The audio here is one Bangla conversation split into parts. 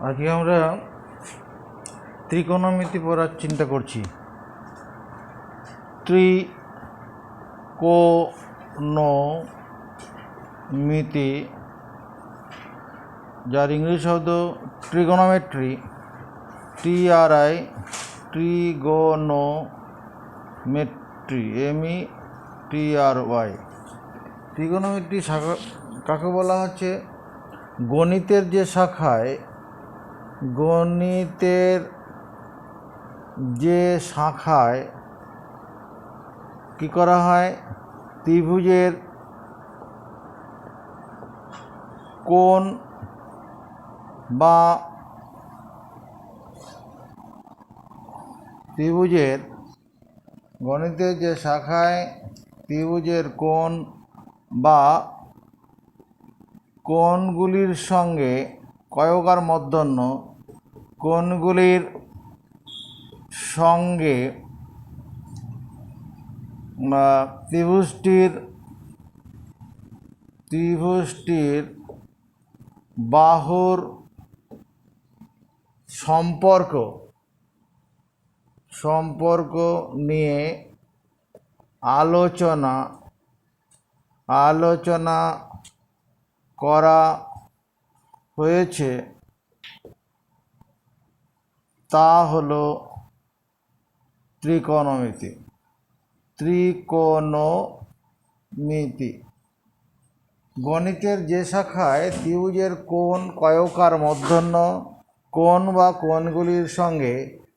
আজকে আমরা ত্রিকোণমিতি পড়ার চিন্তা করছি। ত্রিকোণমিতি, যার ইংরেজি শব্দ trigonometry, TRI, trigonometry, METRY। Trigonometry শাখা কাকে বলা হচ্ছে? গণিতের যে শাখায় কি করা হয়, ত্রিভুজের কোণ বা গণিতের যে শাখায় ত্রিভুজের কোণ বা কোণগুলির সঙ্গে কয়কার মূর্ধন্য কোণগুলির সঙ্গে ত্রিভুজটির বাহুর সম্পর্ক নিয়ে আলোচনা করা হয়েছে, তা হলো ত্রিকোণমিতি। গণিতের যে শাখায় ত্রিভুজের কোণ কয়কার মূর্ধন্য কোণ বা কোণগুলির সঙ্গে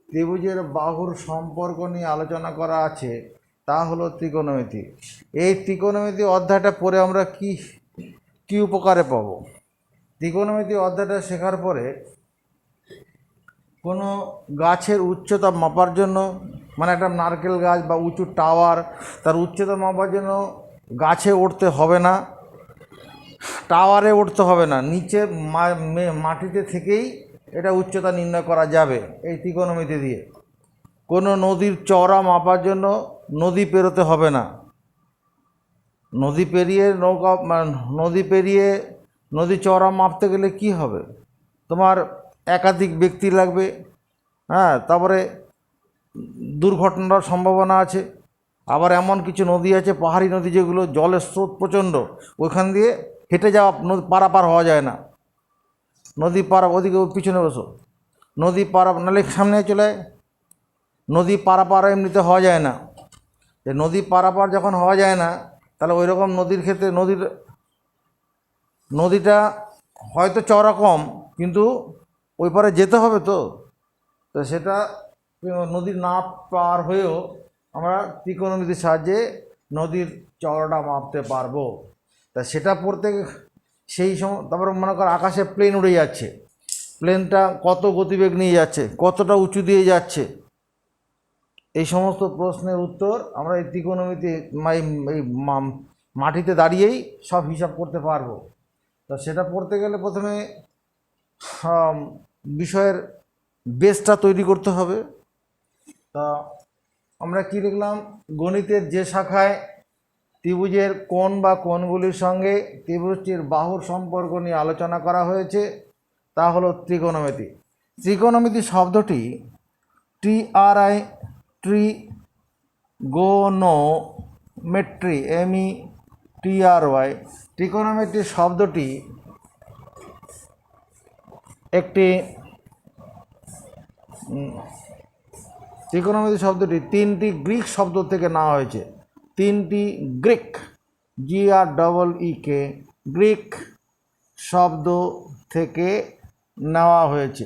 ত্রিভুজের বাহুর সম্পর্ক নিয়ে আলোচনা করা আছে, তা হলো ত্রিকোণমিতি। এই ত্রিকোণমিতি অধ্যায়টা পড়ে আমরা কি উপকারে পাব? ত্রিকোণমিতি অধ্যায়টা শেখার পরে কোনো গাছের উচ্চতা মাপার জন্য, মানে একটা নারকেল গাছ বা উঁচু টাওয়ার, তার উচ্চতা মাপার জন্য গাছে উঠতে হবে না, টাওয়ারে উঠতে হবে না, নিচে মাটিতে থেকেই এটা উচ্চতা নির্ণয় করা যাবে এই ত্রিকোণমিতি দিয়ে। কোনো নদীর চওড়া মাপার জন্য নদী পেরোতে হবে না, নদী চওড়া মাপতে গেলে কি হবে, তোমার একাধিক ব্যক্তি লাগবে, তারপরে দুর্ঘটনার সম্ভাবনা আছে। আবার এমন কিছু নদী আছে, পাহাড়ি নদী, যেগুলো জলের স্রোত প্রচণ্ড, ওইখান দিয়ে হেঁটে যাওয়া, পারাপার হওয়া যায় না। নদী ওদিকে পিছনে বসো, নদী নাহলে সামনে চলে, নদী পারাপার এমনিতে হওয়া যায় না। নদী পারাপার যখন হওয়া যায় না, তাহলে ওই রকম নদীর ক্ষেত্রে নদীটা হয়তো চওড়া কম, কিন্তু ওই পারে যেতে হবে তো সেটা নদীর না পার হয়েও আমরা ত্রিকোণমিতির সাহায্যে নদীর চওড়াটা মাপতে পারবো। তা সেটা পড়তে সেই সময়, তারপরে মনে কর আকাশে প্লেন উড়ে যাচ্ছে, প্লেনটা কত গতিবেগ নিয়ে যাচ্ছে, কতটা উঁচু দিয়ে যাচ্ছে, এই সমস্ত প্রশ্নের উত্তর আমরা এই ত্রিকোণমিতি এই মাটিতে দাঁড়িয়েই সব হিসাব করতে পারবো। তো সেটা পড়তে গেলে প্রথমে বিষয়ের বেসটা তৈরি করতে হবে। তা আমরা কি লিখলাম? গণিতের যে শাখায় ত্রিভুজের কোণ বা কোণগুলির সঙ্গে ত্রিভুজটির বাহুর সম্পর্ক নিয়ে আলোচনা করা হয়েছে, তা হলো ত্রিকোণমিতি। ত্রিকোণমিতি শব্দটি TRI, ট্রিগোনোমেট্রি, METRY, ট্রিকোণমিতি শব্দটি তিনটি গ্রিক শব্দ থেকে নেওয়া হয়েছে। তিনটি গ্রিক, GREEK, গ্রিক শব্দ থেকে নেওয়া হয়েছে।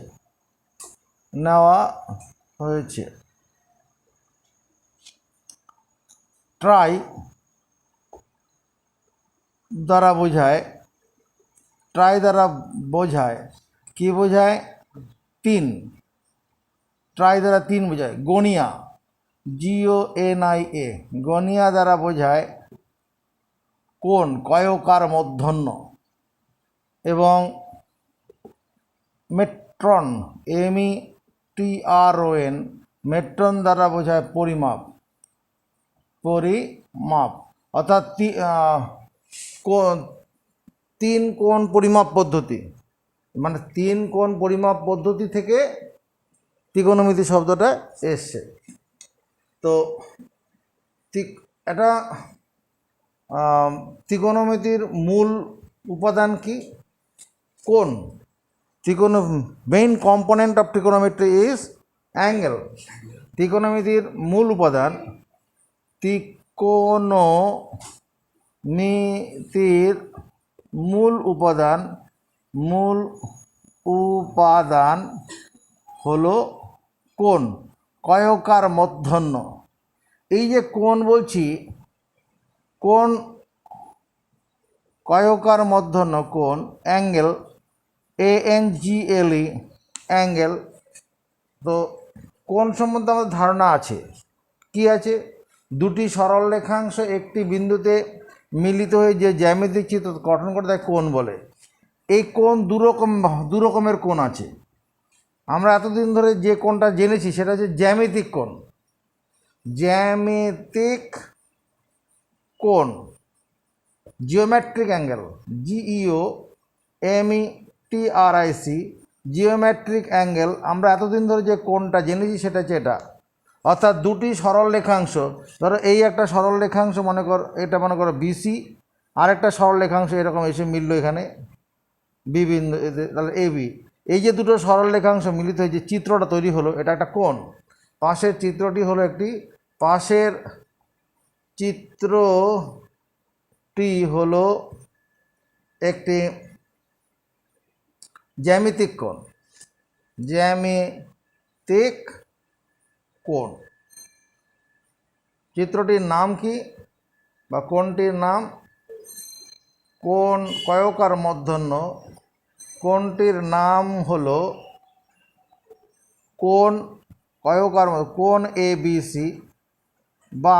ট্রাই দ্বারা বোঝায় কি বোঝায়? তিন। ট্রাই দ্বারা তিন বোঝায়। গনিয়া, GONIA, গনিয়া দ্বারা বোঝায় কোণ, কয়কার মূর্ধন্য। এবং মেট্রন, METRON, মেট্রন দ্বারা বোঝায় পরিমাপ। অর্থাৎ তিন কোণ পরিমাপ পদ্ধতি। মানে তিন কোণ পরিমাপ পদ্ধতি থেকে ত্রিকোণমিতি শব্দটা এসছে। তো এটা ত্রিকোণমিতির মূল উপাদান কি? কোণ। Main component of trigonometry is angle. ত্রিকোণমিতির মূল উপাদান, ত্রিকোণমিতির মূল উপাদান হলো কোণ, কয়কার মূর্ধন্য। এই যে কোণ বলছি, কোণ কয়কার মূর্ধন্য কোণ, অ্যাঙ্গেল, ANGLE, অ্যাঙ্গেল। তো কোণ সম্বন্ধে আমাদের ধারণা আছে। কি আছে? দুটি সরল রেখাংশ একটি বিন্দুতে মিলিত হয়ে যে জ্যামিতিক চিত্র গঠন করে তাকে কোণ বলে। এই কোণ দু রকমের কোণ আছে। আমরা এতদিন ধরে যে কোণটা জেনেছি সেটা হচ্ছে জ্যামিতিক কোণ। জ্যামিতিক কোণ, geometric angle, GEOMETRIC, geometric angle. আমরা এতদিন ধরে যে কোণটা জেনেছি সেটা হচ্ছে এটা। অর্থাৎ দুটি সরল রেখাংশ, ধরো এই একটা সরল রেখাংশ এটা মনে করো BC, আর একটা সরল রেখাংশ এরকম এসে মিলল এখানে বি বিন্দু, তাহলে AB। এই যে দুটো সরল রেখাংশ মিলিত হয়ে যে চিত্রটা তৈরি হলো, এটা একটা কোণ। পাশের চিত্রটি হলো একটি জ্যামিতিক কোণ। জ্যামিতিক কোণ। চিত্রটির নাম কি বা কোণটির নাম? কোণ কয়কার মূর্ধন্য। কোণটির নাম হলো কোণ কয়কার, কোণ ABC, বা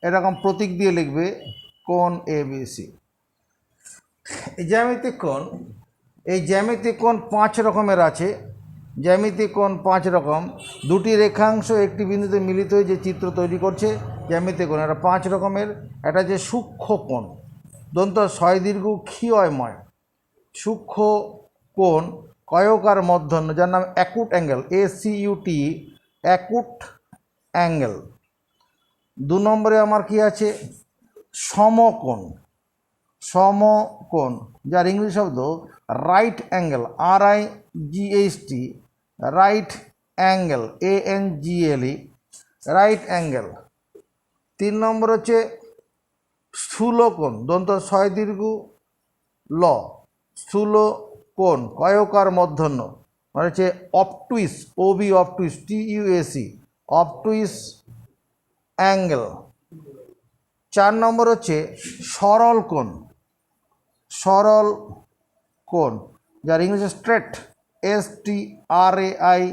এরকম প্রতীক দিয়ে লিখবে কোণ ABC। এই জ্যামিতিক কোণ 5 রকমের আছে। জ্যামিতিক কোণ 5 রকম। দুটি রেখাংশ একটি বিন্দুতে মিলিত হয়ে যে চিত্র তৈরি করছে জ্যামিতিক কোণ, এটা 5 রকমের। এটা যে সূক্ষ্ম কোণ, দন্ত ছয় দীর্ঘ ক্ষীয়ময় সূক্ষ্ম কোণ কয়কার মূর্ধন্য, যার নাম acute angle, ACUT, acute angle. 2 নম্বরে আমার কি আছে? সমকোণ। সমকোণ, যার ইংরেজি শব্দ right angle, RIGHT, right angle, ANGLE, right angle. 3 নম্বর হচ্ছে স্থূলকোণ, দন্ত ছয় দীর্ঘ ল, স্থূলকোণ কয়কার মূর্ধন্য, মানে হচ্ছে অবটুইস, OB, অবটুইস, TUAC, অবটুইস অ্যাঙ্গেল। 4 নম্বর হচ্ছে সরল কোণ। সরল কোণ, যার ইংরেজি straight, STRAIGHT,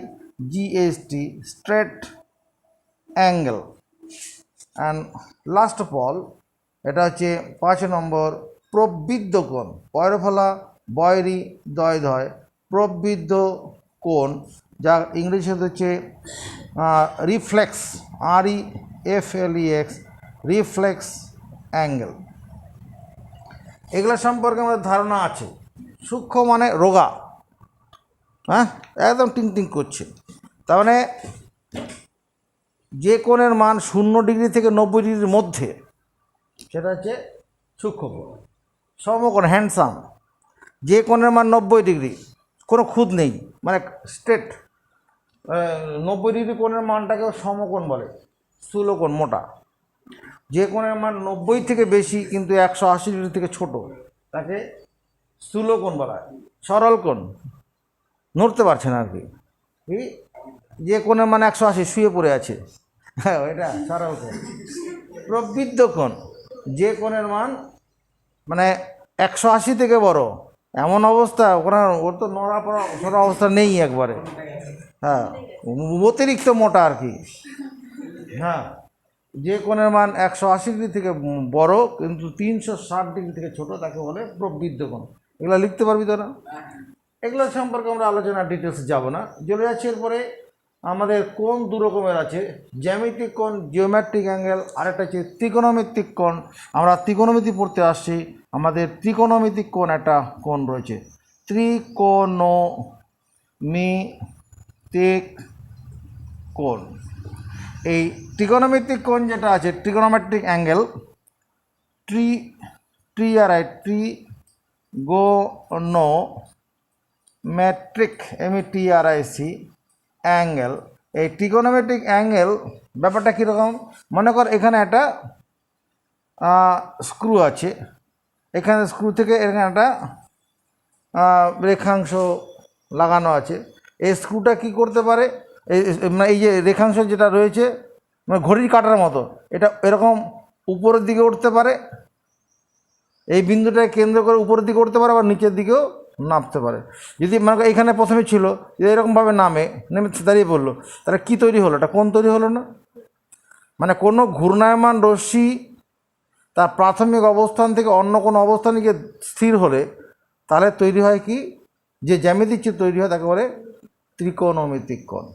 straight angle. And last of all, এটা হচ্ছে 5 নম্বর প্রবৃদ্ধ কোণ, পয়রফলা বয়রি দয় ধয়, প্রবৃদ্ধ কোণ, যার ইংরেজি শব্দ হচ্ছে রিফ্লেক্স, REFLEX, রিফ্লেক্স অ্যাঙ্গেল। এগুলো সম্পর্কে আমাদের ধারণা আছে। সূক্ষ্ম মানে রোগা, হ্যাঁ, একদম টিং টিং করছে। তার মানে যে কোণের মান 0 ডিগ্রি থেকে 90 ডিগ্রির মধ্যে, সেটা হচ্ছে সূক্ষ্ম কোণ। সমকোণ, হ্যান্ডসাম, যে কোণের মান 90 ডিগ্রি, কোনো খুঁত নেই, মানে স্ট্রেট 90 ডিগ্রি কোণের মানটাকেও সমকোণ বলে, স্থূলকোণ, মোটা। যে কোণের মান 90 থেকে বেশি কিন্তু 180 ডিগ্রি থেকে ছোট, তাকে স্থূলকোণ বলা হয়। সরল কোণ, নড়তে পারছে না আর কি, যে কোণের মান 180, শুয়ে পড়ে আছে, হ্যাঁ, এটা সরল কোণ। প্রবৃদ্ধ কোণ, যে কোণের মান মানে 180 থেকে বড়, এমন অবস্থা ওখানে ওর তো নড়াপড়া অবস্থা নেই একবারে, হ্যাঁ, অতিরিক্ত মোটা আর কি। হ্যাঁ, যে কোণের মান 180 ডিগ্রি থেকে বড় কিন্তু 360 ডিগ্রি থেকে ছোট, তাকে বলে প্রবৃদ্ধ কোণ। এগুলো লিখতে পারবি তো না? এগুলো সম্পর্কে আমরা আলোচনা ডিটেলসে যাব না, চলে যাচ্ছি। এরপরে আমাদের কোণ 2 রকমের আছে, জ্যামিতিক কোণ, জিওমেট্রিক অ্যাঙ্গেল, আরেকটা হচ্ছে ত্রিকোণমিতিক কোণ। আমরা ত্রিকোণমিতি পড়তে আসছি, আমাদের ত্রিকোণমিতিক কোণ একটা কোণ রয়েছে। ত্রিকোণমিতিক কোণ। এই ত্রিকোণমিতিক কোণ যেটা আছে, trigonometric angle, trigonometric METRIC angle. এই ট্রিগোনোমেট্রিক অ্যাঙ্গেল ব্যাপারটা কীরকম? মনে কর এখানে একটা স্ক্রু আছে, এখানে স্ক্রু থেকে এখানে একটা রেখাংশ লাগানো আছে। এই স্ক্রুটা কি করতে পারে, এই যে রেখাংশ যেটা রয়েছে মানে ঘড়ির কাঁটার মতো, এটা এরকম উপরের দিকে উঠতে পারে, এই বিন্দুটাকে কেন্দ্র করে উপরের দিকে উঠতে পারে, আবার নিচের দিকেও নামতে পারে। যদি মানে এখানে প্রথমে ছিল, যদি এরকমভাবে নেমে দাঁড়িয়ে পড়লো, তাহলে কী তৈরি হলো? এটা কোণ তৈরি হলো না? মানে কোনো ঘূর্ণায়মান রশ্মি তার প্রাথমিক অবস্থান থেকে অন্য কোনো অবস্থানে গিয়ে স্থির হলে তাহলে তৈরি হয় কি, যে জ্যামিতিক চিত্র তৈরি হয় তাকে বলে ত্রিকোণমিতিক কোণ।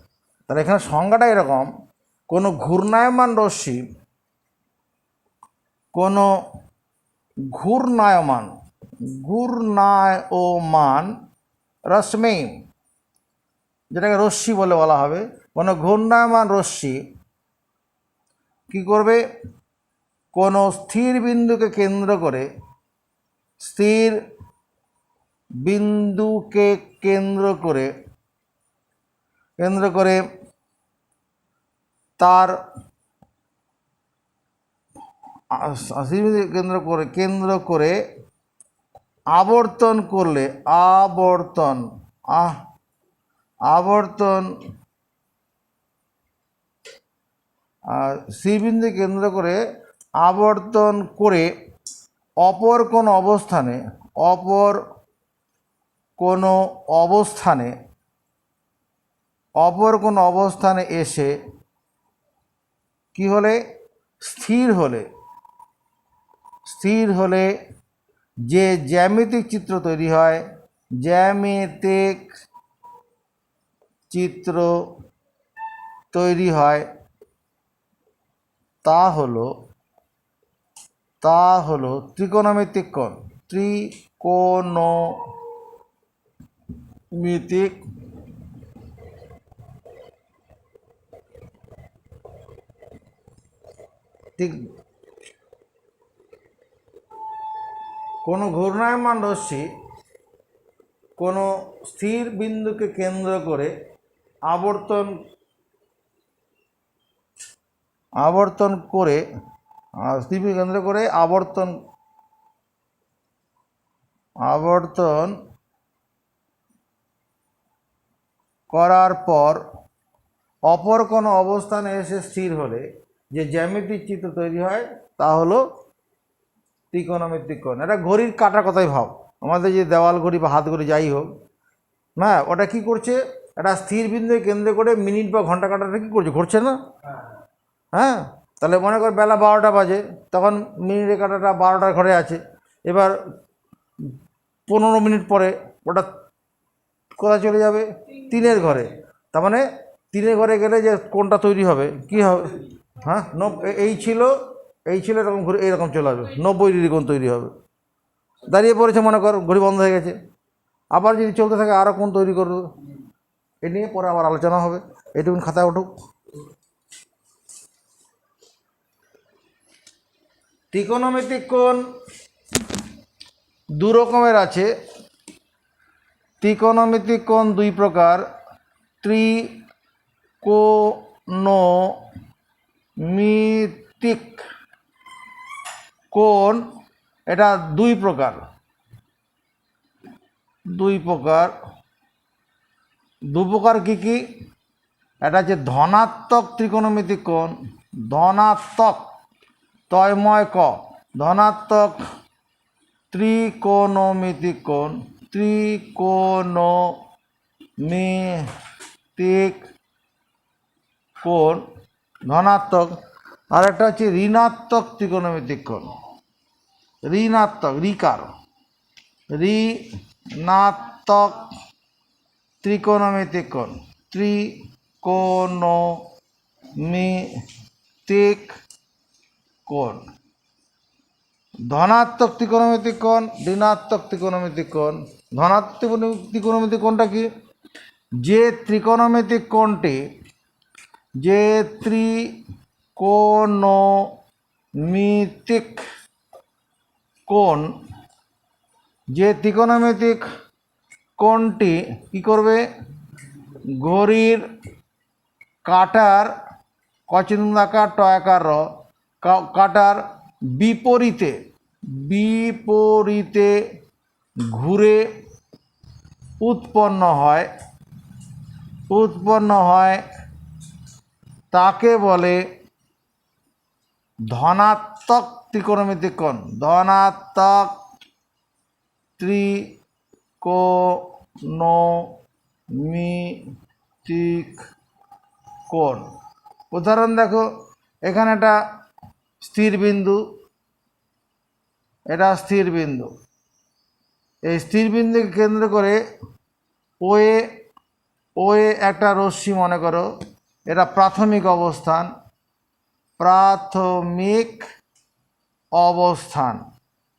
তাহলে এখানে সংজ্ঞাটা এরকম, কোনো ঘূর্ণায়মান রশ্মি, কোনো ঘূর্ণায়মান রশ্মি, যেটাকে রশ্মি বলা হবে, কোনো ঘূর্ণায়মান রশ্মি কী করবে, কোনো স্থির বিন্দুকে কেন্দ্র করে তার কেন্দ্র করে আবর্তন করলে স্থিরবিন্দু কেন্দ্র করে আবর্তন করে অপর কোনো অবস্থানে এসে কি হলে, স্থির হলে যে জ্যামিতিক চিত্র তৈরি হয় তা হলো ত্রিকোণমিতিক কোণ। ত্রিকোণমিতিক কোনো ঘূর্ণায়মান রশ্মি কোনো স্থির বিন্দুকে কেন্দ্র করে আবর্তন করে আবর্তন করার পর অপর কোনো অবস্থানে এসে স্থির হলে যে জ্যামিতিক চিত্র তৈরি হয় তা হলো ত্রিকোণমিতিক কোণ। এটা ঘড়ির কাঁটার কথাই ভাব, আমাদের যে দেওয়াল ঘড়ি বা হাত ঘড়ি যাই হোক, হ্যাঁ, ওটা কি করছে, একটা স্থির বিন্দুকে কেন্দ্র করে মিনিট বা ঘন্টা কাঁটাটা কী করছে, ঘুরছে না? হ্যাঁ, তাহলে মনে কর বেলা 12টা বাজে, তখন মিনিটের কাঁটাটা 12টার ঘরে আছে, এবার 15 মিনিট পরে ওটা কোথায় চলে যাবে, 3-এর ঘরে। তার মানে 3-এর ঘরে গেলে যে কোণটা তৈরি হবে কি হবে, হ্যাঁ, এই ছিল এরকম ঘুরে এইরকম চলে আসবে, 90 ডিগ্রি কোণ তৈরি হবে। দাঁড়িয়ে পড়েছে, মনে কর ঘড়ি বন্ধ হয়ে গেছে, আবার যদি চলতে থাকে আরও কোণ তৈরি করবে। এ নিয়ে পরে আবার আলোচনা হবে, এটুকুন খাতায় উঠুক। ত্রিকোণমিতিক কোণ দু রকমের আছে। ত্রিকোণমিতিক কোণ দুই প্রকার। ত্রিকোণমিতিক কোণ এটা দুই প্রকার। দু প্রকার কি কি? এটা হচ্ছে ধনাত্মক ত্রিকোণমিতিক কোণ, ধনাত্মক তয়ময় ক, ধনাত্মক ত্রিকোণমিতিক কোণ, ত্রিকোণমিতিক কোণ ধনাত্মক। আর একটা হচ্ছে ঋণাত্মক ত্রিকোণমিতিক কোণ, ঋণাত্মক ঋণাত্মক ত্রিকোণমিতিক কোণ, ত্রিকোণমিতিক কোণ। ধনাত্মক ত্রিকোণমিতিক কোণ, ঋণাত্মক ত্রিকোণমিতিক কোণ। ধনাত্মক ত্রিকোণমিতিক কোণটা কি? যে ত্রিকোণমিতিক কোণটি যে ত্রিকোণমিতিক কোণটি কি করবে? ঘড়ির কাঁটার কচিন্দাকার টয়াকার র কাঁটার বিপরীতে ঘুরে উৎপন্ন হয় তাকে বলে ধনাত্মক ত্রিকোণমিতিক কোণ। ধনাত্মক ত্রিকোণমিতিক কোণ। উদাহরণ দেখো, এখানে একটা স্থির বিন্দু, এটা স্থির বিন্দু। এই স্থির বিন্দুকে কেন্দ্র করে ওয়ে একটা রশ্মি মনে করো, এটা প্রাথমিক অবস্থান।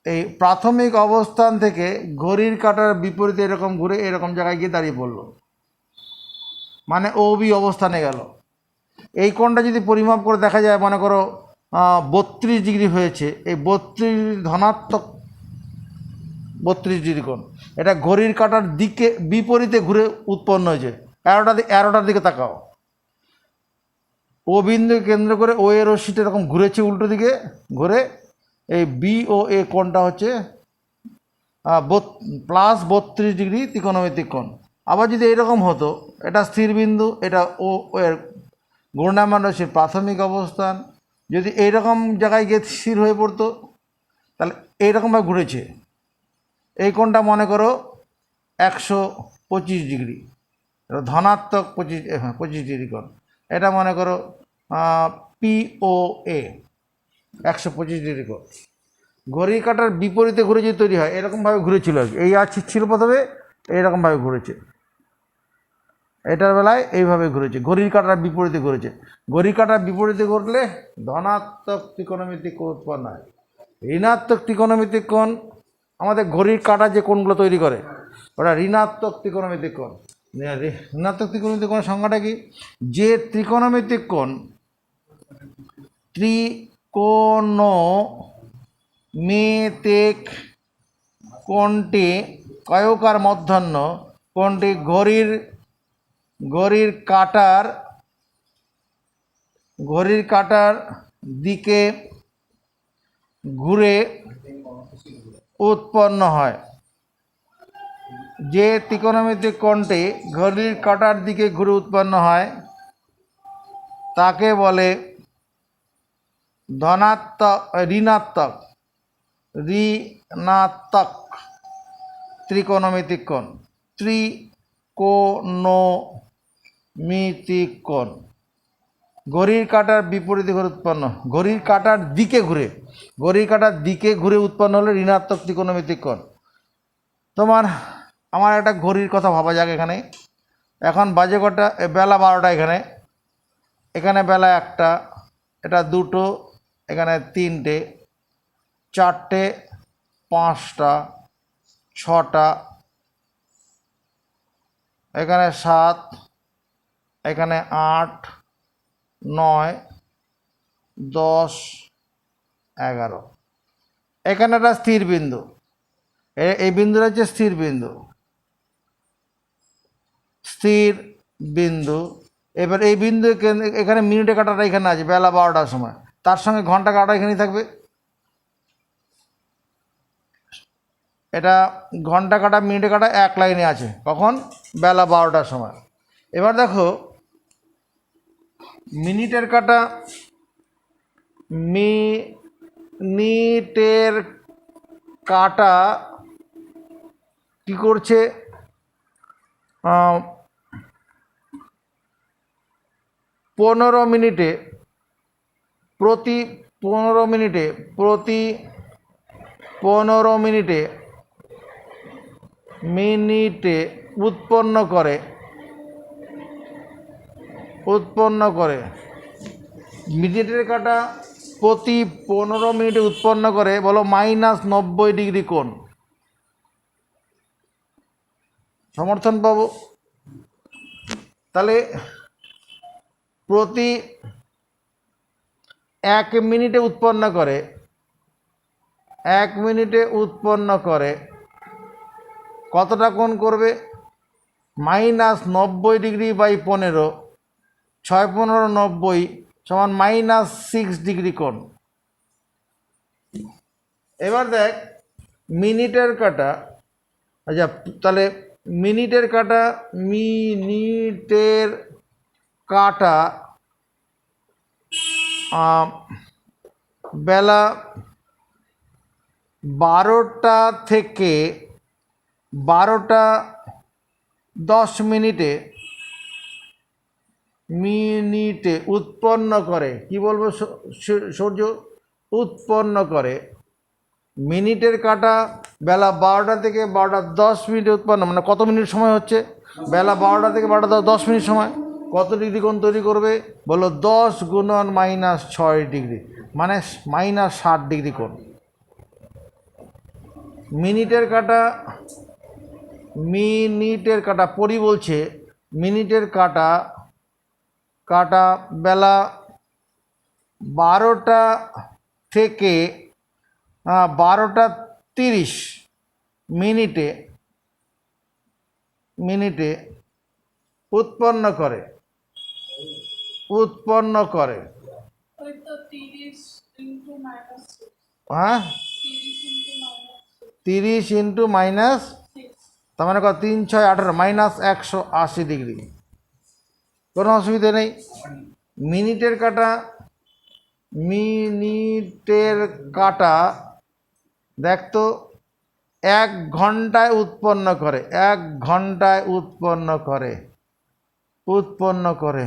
এই প্রাথমিক অবস্থান থেকে ঘড়ির কাঁটার বিপরীতে এরকম ঘুরে এরকম জায়গায় গিয়ে দাঁড়িয়ে পড়লো, মানে ও বি অবস্থানে গেল। এই কোণটা যদি পরিমাপ করে দেখা যায়, মনে করো 32 ডিগ্রি হয়েছে, এই 32 ধনাত্মক 32 ডিগ্রি কোণ। এটা ঘড়ির কাঁটার দিকে বিপরীতে ঘুরে উৎপন্ন হয়েছে। অ্যারোটার দিকে তাকাও, ও বিন্দুকে কেন্দ্র করে ও এর রশ্মিটা এরকম ঘুরেছে উল্টো দিকে ঘুরে। এই বি ও এ কোণটা হচ্ছে +32 ডিগ্রি ত্রিকোণমিতিক কোণ। আবার যদি এইরকম হতো, এটা স্থির বিন্দু, এটা ও এর ঘূর্ণায়মান রশ্মির প্রাথমিক অবস্থান, যদি এইরকম জায়গায় গিয়ে স্থির হয়ে পড়তো, তাহলে এইরকমভাবে ঘুরেছে। এই কোণটা মনে করো 125 ডিগ্রি, ধনাত্মক 25 ডিগ্রি কোণ। এটা মনে করো POA 125 ডিগ্রি কোণ। ঘড়ির কাঁটার বিপরীতে ঘুরে যদি তৈরি হয়, এরকমভাবে ঘুরেছিল আর কি। এই ছিল প্রথমে, এইরকমভাবে ঘুরেছে, এটার বেলায় এইভাবে ঘুরেছে, ঘড়ির কাঁটার বিপরীতে ঘুরেছে। ঘড়ির কাঁটার বিপরীতে ঘুরলে ধনাত্মক ত্রিকোণমিতিক কোণ উৎপন্ন হয়। ঋণাত্মক ত্রিকোণমিতিক কোণ, আমাদের ঘড়ির কাঁটা যে কোণগুলো তৈরি করে, ওটা ঋণাত্মক ত্রিকোণমিতিক কোণ। ঋণাত্মক ত্রিকোণমিতিক কোণের সংজ্ঞাটা কি? যে ত্রিকোণমিতিক কোণটি কয়কার মধ্যাহ্ন কোণটি ঘড়ির কাঁটার দিকে ঘুরে উৎপন্ন হয়। যে ত্রিকোণমিতিক কোণটি ঘড়ির কাঁটার দিকে ঘুরে উৎপন্ন হয় তাকে বলে ঋণাত্মক ত্রিকোণমিতিক কোণ। ত্রিকোণমিতিক কোণ ঘড়ির কাঁটার বিপরীতে ঘুরে উৎপন্ন, ঘড়ির কাঁটার দিকে ঘুরে উৎপন্ন হলে ঋণাত্মক ত্রিকোণমিতিক কোণ। আমার একটা ঘড়ির কথা ভাবা যাক। এখন বাজে কটা? বেলা 12টা। এখানে বেলা 1টা, এটা 2টো, এখানে 3টে, 4টে, 5টা, 6টা, এখানে 7, এখানে 8, 9, 10, 11। এখানে একটা স্থির বিন্দু, এই বিন্দুটা হচ্ছে স্থির বিন্দু। এবার এই বিন্দু এখানে মিনিটে কাটাটা এখানে আছে বেলা 12টার সময়, তার সঙ্গে ঘন্টা কাটা এখানেই থাকবে। এটা ঘন্টা কাটা মিনিটে কাটা এক লাইনে আছে, কখন? বেলা 12টার সময়। এবার দেখো, মিনিটের কাটা কি করছে? প্রতি 15 মিনিটে উৎপন্ন করে মিনিটের কাটা প্রতি 15 মিনিটে উৎপন্ন করে, বলো -90 ডিগ্রি কোণ। সমর্থন পাবো। তাহলে প্রতি 1 মিনিটে উৎপন্ন করে 1 মিনিটে উৎপন্ন করে কতটা কোণ করবে? -90°/15 6 15 90 সমান -6 ডিগ্রি কোণ। এবার দেখ মিনিটের কাটা। আচ্ছা, তাহলে মিনিটের কাটা বেলা 12টা থেকে 12টা 10 মিনিটে উৎপন্ন করে, কি বলবো সূর্য, উৎপন্ন করে। মিনিটের কাটা বেলা 12টা থেকে 12টা 10 মিনিটে উৎপন্ন, মানে কত মিনিট সময় হচ্ছে? বেলা 12টা থেকে 12টা 10 মিনিট সময়। কত ডিগ্রি কোণ তৈরি করবে? বলো 10 গুণন -6 ডিগ্রি, মানে -60 ডিগ্রি কোণ। মিনিটের কাটা পরি বলছে, মিনিটের কাটা বেলা 12টা থেকে 12টা 30 মিনিটে উৎপন্ন করে হ্যাঁ 30 × -, তার মানে কত? 3 6 18 -180 ডিগ্রি। কোনো অসুবিধে নেই। মিনিটের কাটা দেখ তো 1 ঘন্টায় উৎপন্ন করে, 1 ঘন্টায় উৎপন্ন করে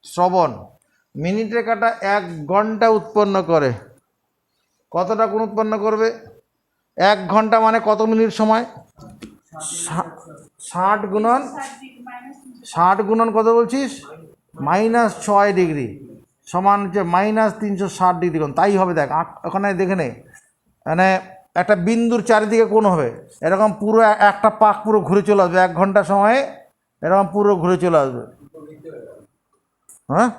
শ্রবণ। মিনিটের কাটা 1 ঘন্টা উৎপন্ন করে কতটা কোণ উৎপন্ন করবে? 1 ঘন্টা মানে কত মিনিট সময়? 60 গুণন কত বলছিস? -6 ডিগ্রি সমান হচ্ছে -360 ডিগ্রি কোণ। তাই হবে, দেখ ওখানে দেখে নে, মানে একটা বিন্দুর চারিদিকে কোণ হবে এরকম, পুরো একটা পাক পুরো ঘুরে চলে আসবে 1 ঘন্টা সময়ে, এরকম পুরো ঘুরে চলে আসবে। হ্যাঁ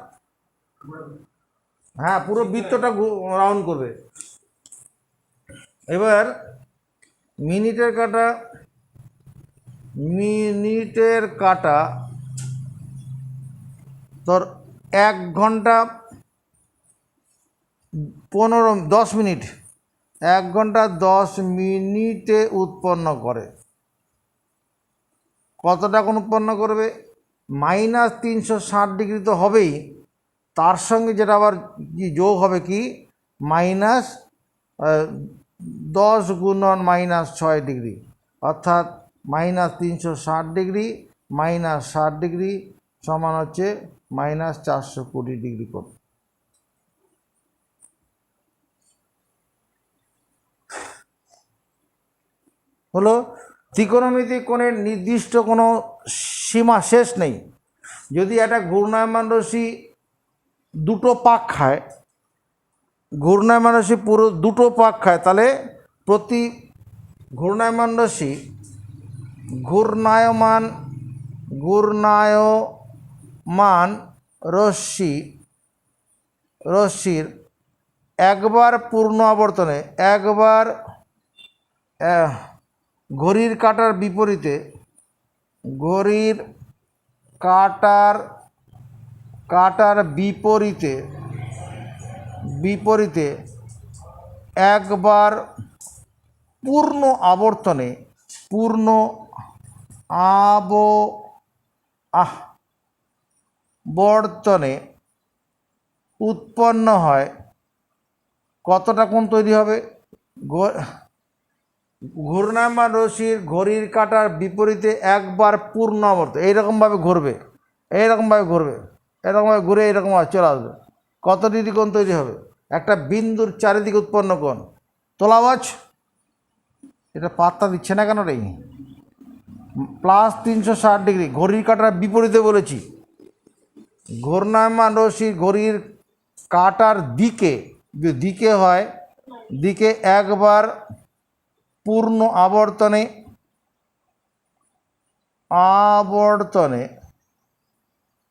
হ্যাঁ, পুরো বৃত্তটা রাউন্ড করবে। এবার মিনিটের কাটা তোর 1 ঘন্টা 10 মিনিট, 1 ঘন্টা 10 মিনিটে উৎপন্ন করে কতটা কোণ উৎপন্ন করবে? -360 ডিগ্রি তো হবেই, তার সঙ্গে যেটা আবার কি যোগ হবে, কি -10 গুণন -6 ডিগ্রি, অর্থাৎ -360 ডিগ্রি -60 ডিগ্রি সমান হচ্ছে -420 ডিগ্রি কোণ। হলো ত্রিকোণমিতিক কোণের নির্দিষ্ট কোনো সীমা শেষ নেই। যদি একটা ঘূর্ণায়মান রশ্মি দুটো পাক খায়, পুরো দুটো পাক খায়, তাহলে প্রতি ঘূর্ণায়মান রশ্মির একবার পূর্ণ আবর্তনে, একবার ঘড়ির কাঁটার বিপরীতে একবার পূর্ণ আবর্তনে উৎপন্ন হয় কতটা কোণ তৈরি হবে? ঘূর্ণায়মান রশ্মির ঘড়ির কাঁটার বিপরীতে একবার পূর্ণ আবর্তন এইরকমভাবে ঘুরবে, এরকমভাবে ঘুরে এইরকম চলে আসবে। কত ডিগ্রি কোণ তৈরি হবে? একটা বিন্দুর চারিদিকে উৎপন্ন কোণ। তোলা আওয়াজ, এটা পাত্তা দিচ্ছে না কেন রে? +360 ডিগ্রি, ঘড়ির কাঁটার বিপরীতে বলেছি। ঘূর্ণায়মান রশ্মির ঘড়ির কাঁটার দিকে হয়, দিকে একবার পূর্ণ আবর্তনে আবর্তনে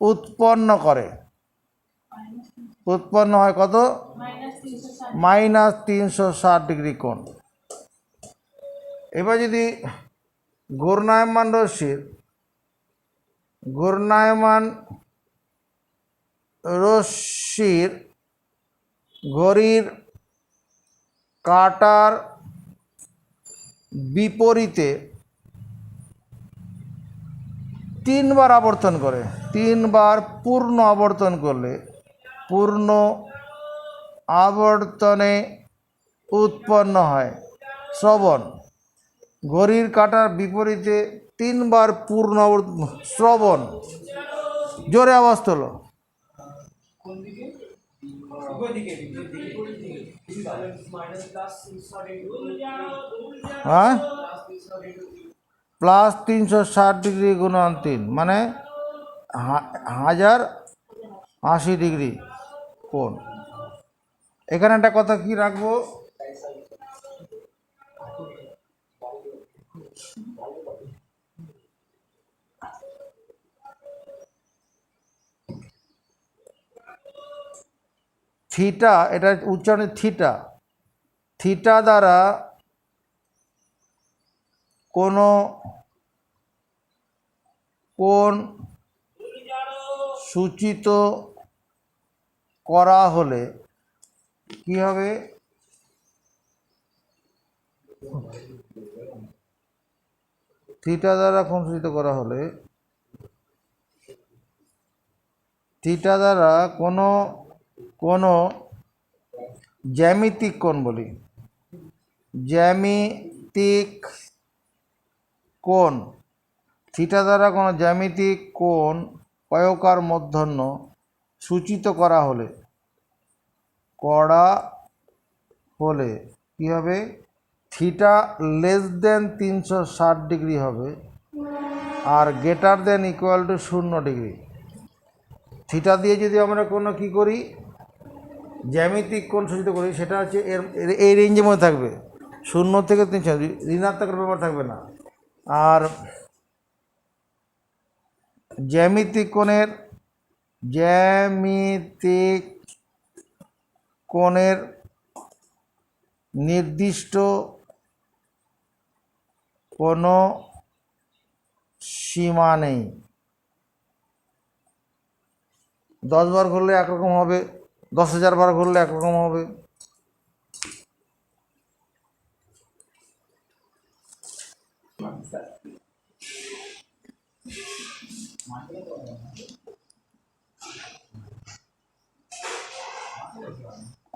উৎপন্ন করে, উৎপন্ন হয় কত? -360 কোণ। এবার যদি ঘূর্ণায়মান রশ্মির ঘড়ির কাঁটার বিপরীতে 3 বার আবর্তন করে, 3 বার পূর্ণ আবর্তন করলে পূর্ণ আবর্তনে উৎপন্ন হয় শ্রবণ। ঘড়ির কাঁটার বিপরীতে 3 বার পূর্ণ শ্রবণ। জোরে আওয়াজ তোলো। হ্যাঁ, +360 গুণন 3 মানে 1080 কোণ। এখানে একটা কথা কি রাখবো, থিটা, এটা উচ্চারণে থিটা, থিটা দ্বারা কোনো কোণ সূচিত করা হলে কি হবে? থিটা দ্বারা কোণ সূচিত করা হলে, থিটা দ্বারা কোনো জ্যামিতিক কোণ বলি, জ্যামিতিক কোণ, থিটা দ্বারা কোনো জ্যামিতিক কোণ কয়কার মূর্ধন্য সূচিত করা হলে কি হবে? থিটা <360 হবে আর >= 0°। থিটা দিয়ে যদি আমরা কোনো কি করি, জ্যামিতিক কোণ সূচিত করি, সেটা হচ্ছে এই রেঞ্জের মধ্যে থাকবে, 0 থেকে 300, ঋণাত্মকের ব্যাপার থাকবে না। আর জ্যামিতিক কোণের নির্দিষ্ট কোনো সীমা নেই। 10 বার ঘুরলে একরকম হবে, 10,000 বার ঘুরলে একরকম হবে।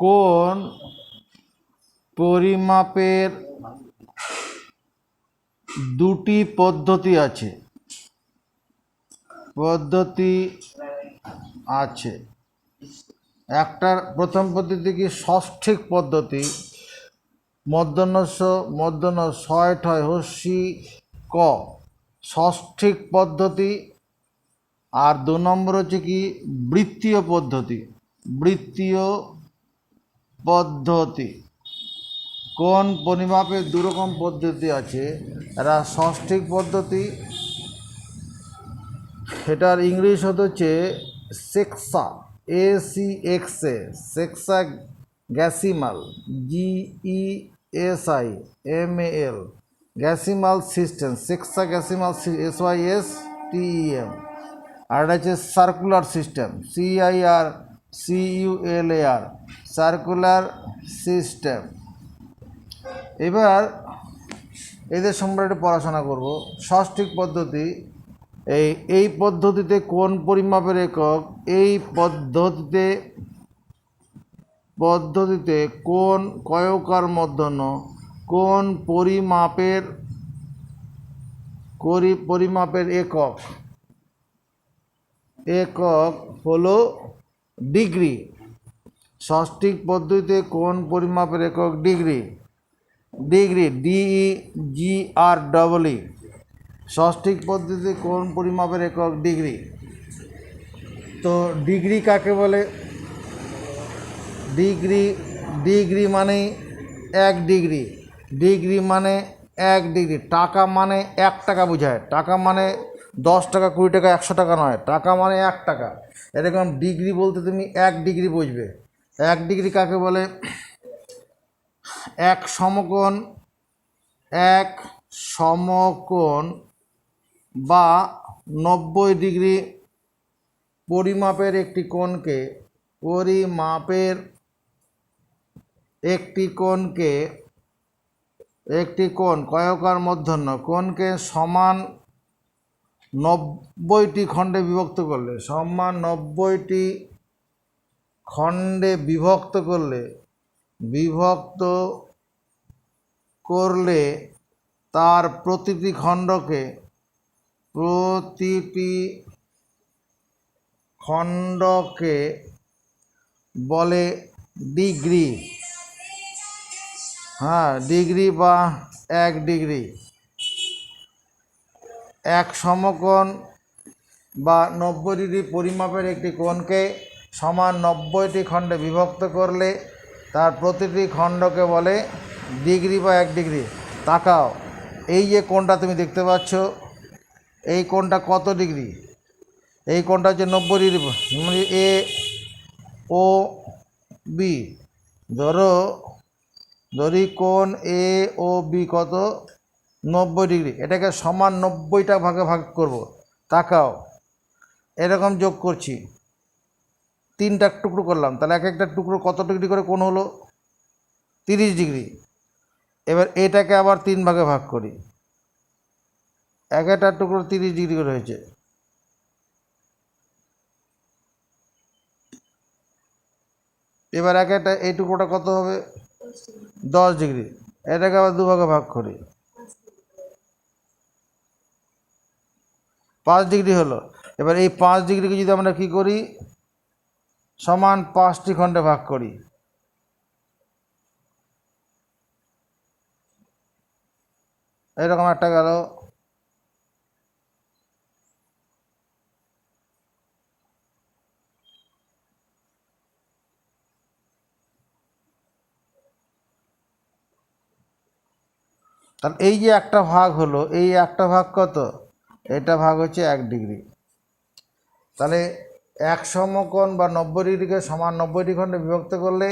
কোণ পরিমাপের দুটি পদ্ধতি আছে। একটার প্রথম পদ্ধতি কি ষষ্ঠিক পদ্ধতি, মূর্ধন্য ষয় হস্যি ক, ষষ্ঠিক পদ্ধতি। আর 2 নম্বর হচ্ছে কি বৃত্তীয় পদ্ধতি। কোণ পরিমাপের 2 রকম পদ্ধতি আছে। এরা ষষ্ঠিক পদ্ধতি, এটার ইংলিশ হচ্ছে সেক্সা, গ্যাসিমাল, GESIMAL, গ্যাসিমাল সিস্টেম, সেক্সা গ্যাসিমাল SYSTEM। আর এটা হচ্ছে circular system, CIRCULAR, circular system. এবার এদের সম্পর্কে পড়াশোনা করব। ষষ্ঠিক পদ্ধতি, এই পদ্ধতিতে কোণ পরিমাপের একক, এই পদ্ধতিতে কোণ কয়কার মূর্ধন্য, কোণ পরিমাপের একক হলো ডিগ্রি। ষষ্ঠিক পদ্ধতিতে কোণ পরিমাপের একক ডিগ্রি, DEGREE। ষষ্ঠিক পদ্ধতিতে কোণ পরিমাপের একক ডিগ্রি। তো ডিগ্রি কাকে বলে? ডিগ্রি মানে 1 ডিগ্রি, টাকা মানে 1 টাকা বোঝায়। টাকা মানে 10 টাকা 20 টাকা 100 টাকা নয়, টাকা মানে 1 টাকা। এরকম ডিগ্রি বলতে তুমি 1 ডিগ্রি বুঝবে। 1 ডিগ্রি কাকে বলে? এক সমকোণ, এক সমকোণ বা 90 ডিগ্রি পরিমাপের একটি কোণকে একটি কোণ কয়কার মূর্ধন্য কোণকে সমান 90টি খণ্ডে বিভক্ত করলে, সমান 90টি খণ্ডে বিভক্ত করলে তার প্রতিটি খণ্ডকে বলে ডিগ্রি। হ্যাঁ, ডিগ্রি বা 1 ডিগ্রি। এক সমকোণ বা 90 ডিগ্রি পরিমাপের একটি কোণকে সমান 90টি খণ্ডে বিভক্ত করলে তার প্রতিটি খণ্ডকে বলে ডিগ্রি বা 1 ডিগ্রি। তাকাও, এই যে কোণটা তুমি দেখতে পাচ্ছ, এই কোণটা কত ডিগ্রি? এই কোণটা হচ্ছে 90 ডিগ্রি। এ ও বি, ধরি কোণ এ ও বি কত? 90 ডিগ্রি। এটাকে সমান 90টা ভাগে ভাগ করব। তাকাও, এরকম যোগ করছি, 3টা টুকরো করলাম, তাহলে এক একটা টুকরো কত ডিগ্রি করে কোণ হলো? 30 ডিগ্রি। এবার এটাকে আবার 3 ভাগে ভাগ করি, এক একটা টুকরো 30 ডিগ্রি করে হয়েছে। এবার এক একটা এই টুকরোটা কত হবে? 10 ডিগ্রি। এটাকে আবার 2 ভাগে ভাগ করি, 5 ডিগ্রি হলো। এবার এই 5 ডিগ্রিকে যদি আমরা কি করি? সমান 5টি খণ্ডে ভাগ করি। এরকম একটা গেল। তাহলে এই যে একটা ভাগ হলো, এই একটা ভাগ কত? এটা ভাগ হচ্ছে 1 ডিগ্রি। তাহলে এক সমকোণ বা 90 ডিগ্রিকে সমান 90টি খণ্ডে বিভক্ত করলে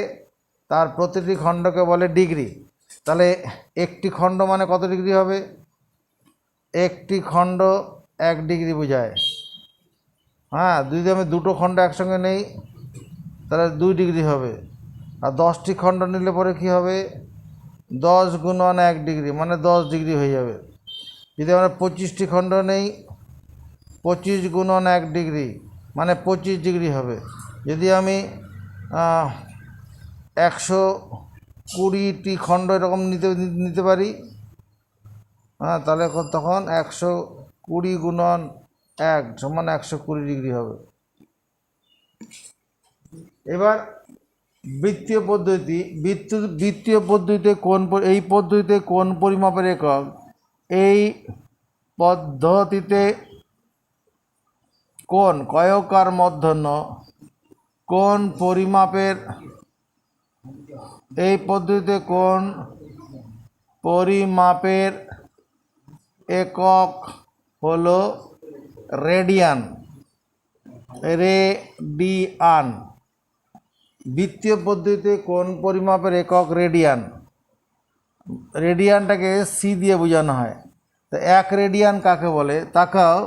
তার প্রতিটি খণ্ডকে বলে ডিগ্রি। তাহলে একটি খণ্ড মানে কত ডিগ্রি হবে? একটি খণ্ড 1 ডিগ্রি বোঝায়। হ্যাঁ, যদি আমি দুটো খণ্ড একসঙ্গে নেই তাহলে 2 ডিগ্রি হবে। আর 10টি খণ্ড নিলে পরে কি হবে? 10 গুণন 1 ডিগ্রি মানে 10 ডিগ্রি হয়ে যাবে। যদি আমরা 25টি খণ্ড নেই, 25 গুণন 1 ডিগ্রি মানে 25 ডিগ্রি হবে। যদি আমি 120টি খণ্ড এরকম নিতে পারি, হ্যাঁ, তাহলে তখন 120 গুণন 1 সমান 120 ডিগ্রি হবে। এবার বৃত্তীয় পদ্ধতিতে কোণ পরিমাপের একক। এই পদ্ধতিতে কোণ কয়কার মূর্ধন্য কোণ পরিমাপের একক হলো রেডিয়ান। বৃত্তীয় পদ্ধতিতে কোণ পরিমাপের একক রেডিয়ান। রেডিয়ানটাকে সি দিয়ে বোঝানো হয়। তো 1 রেডিয়ান কাকে বলে? তাকাও,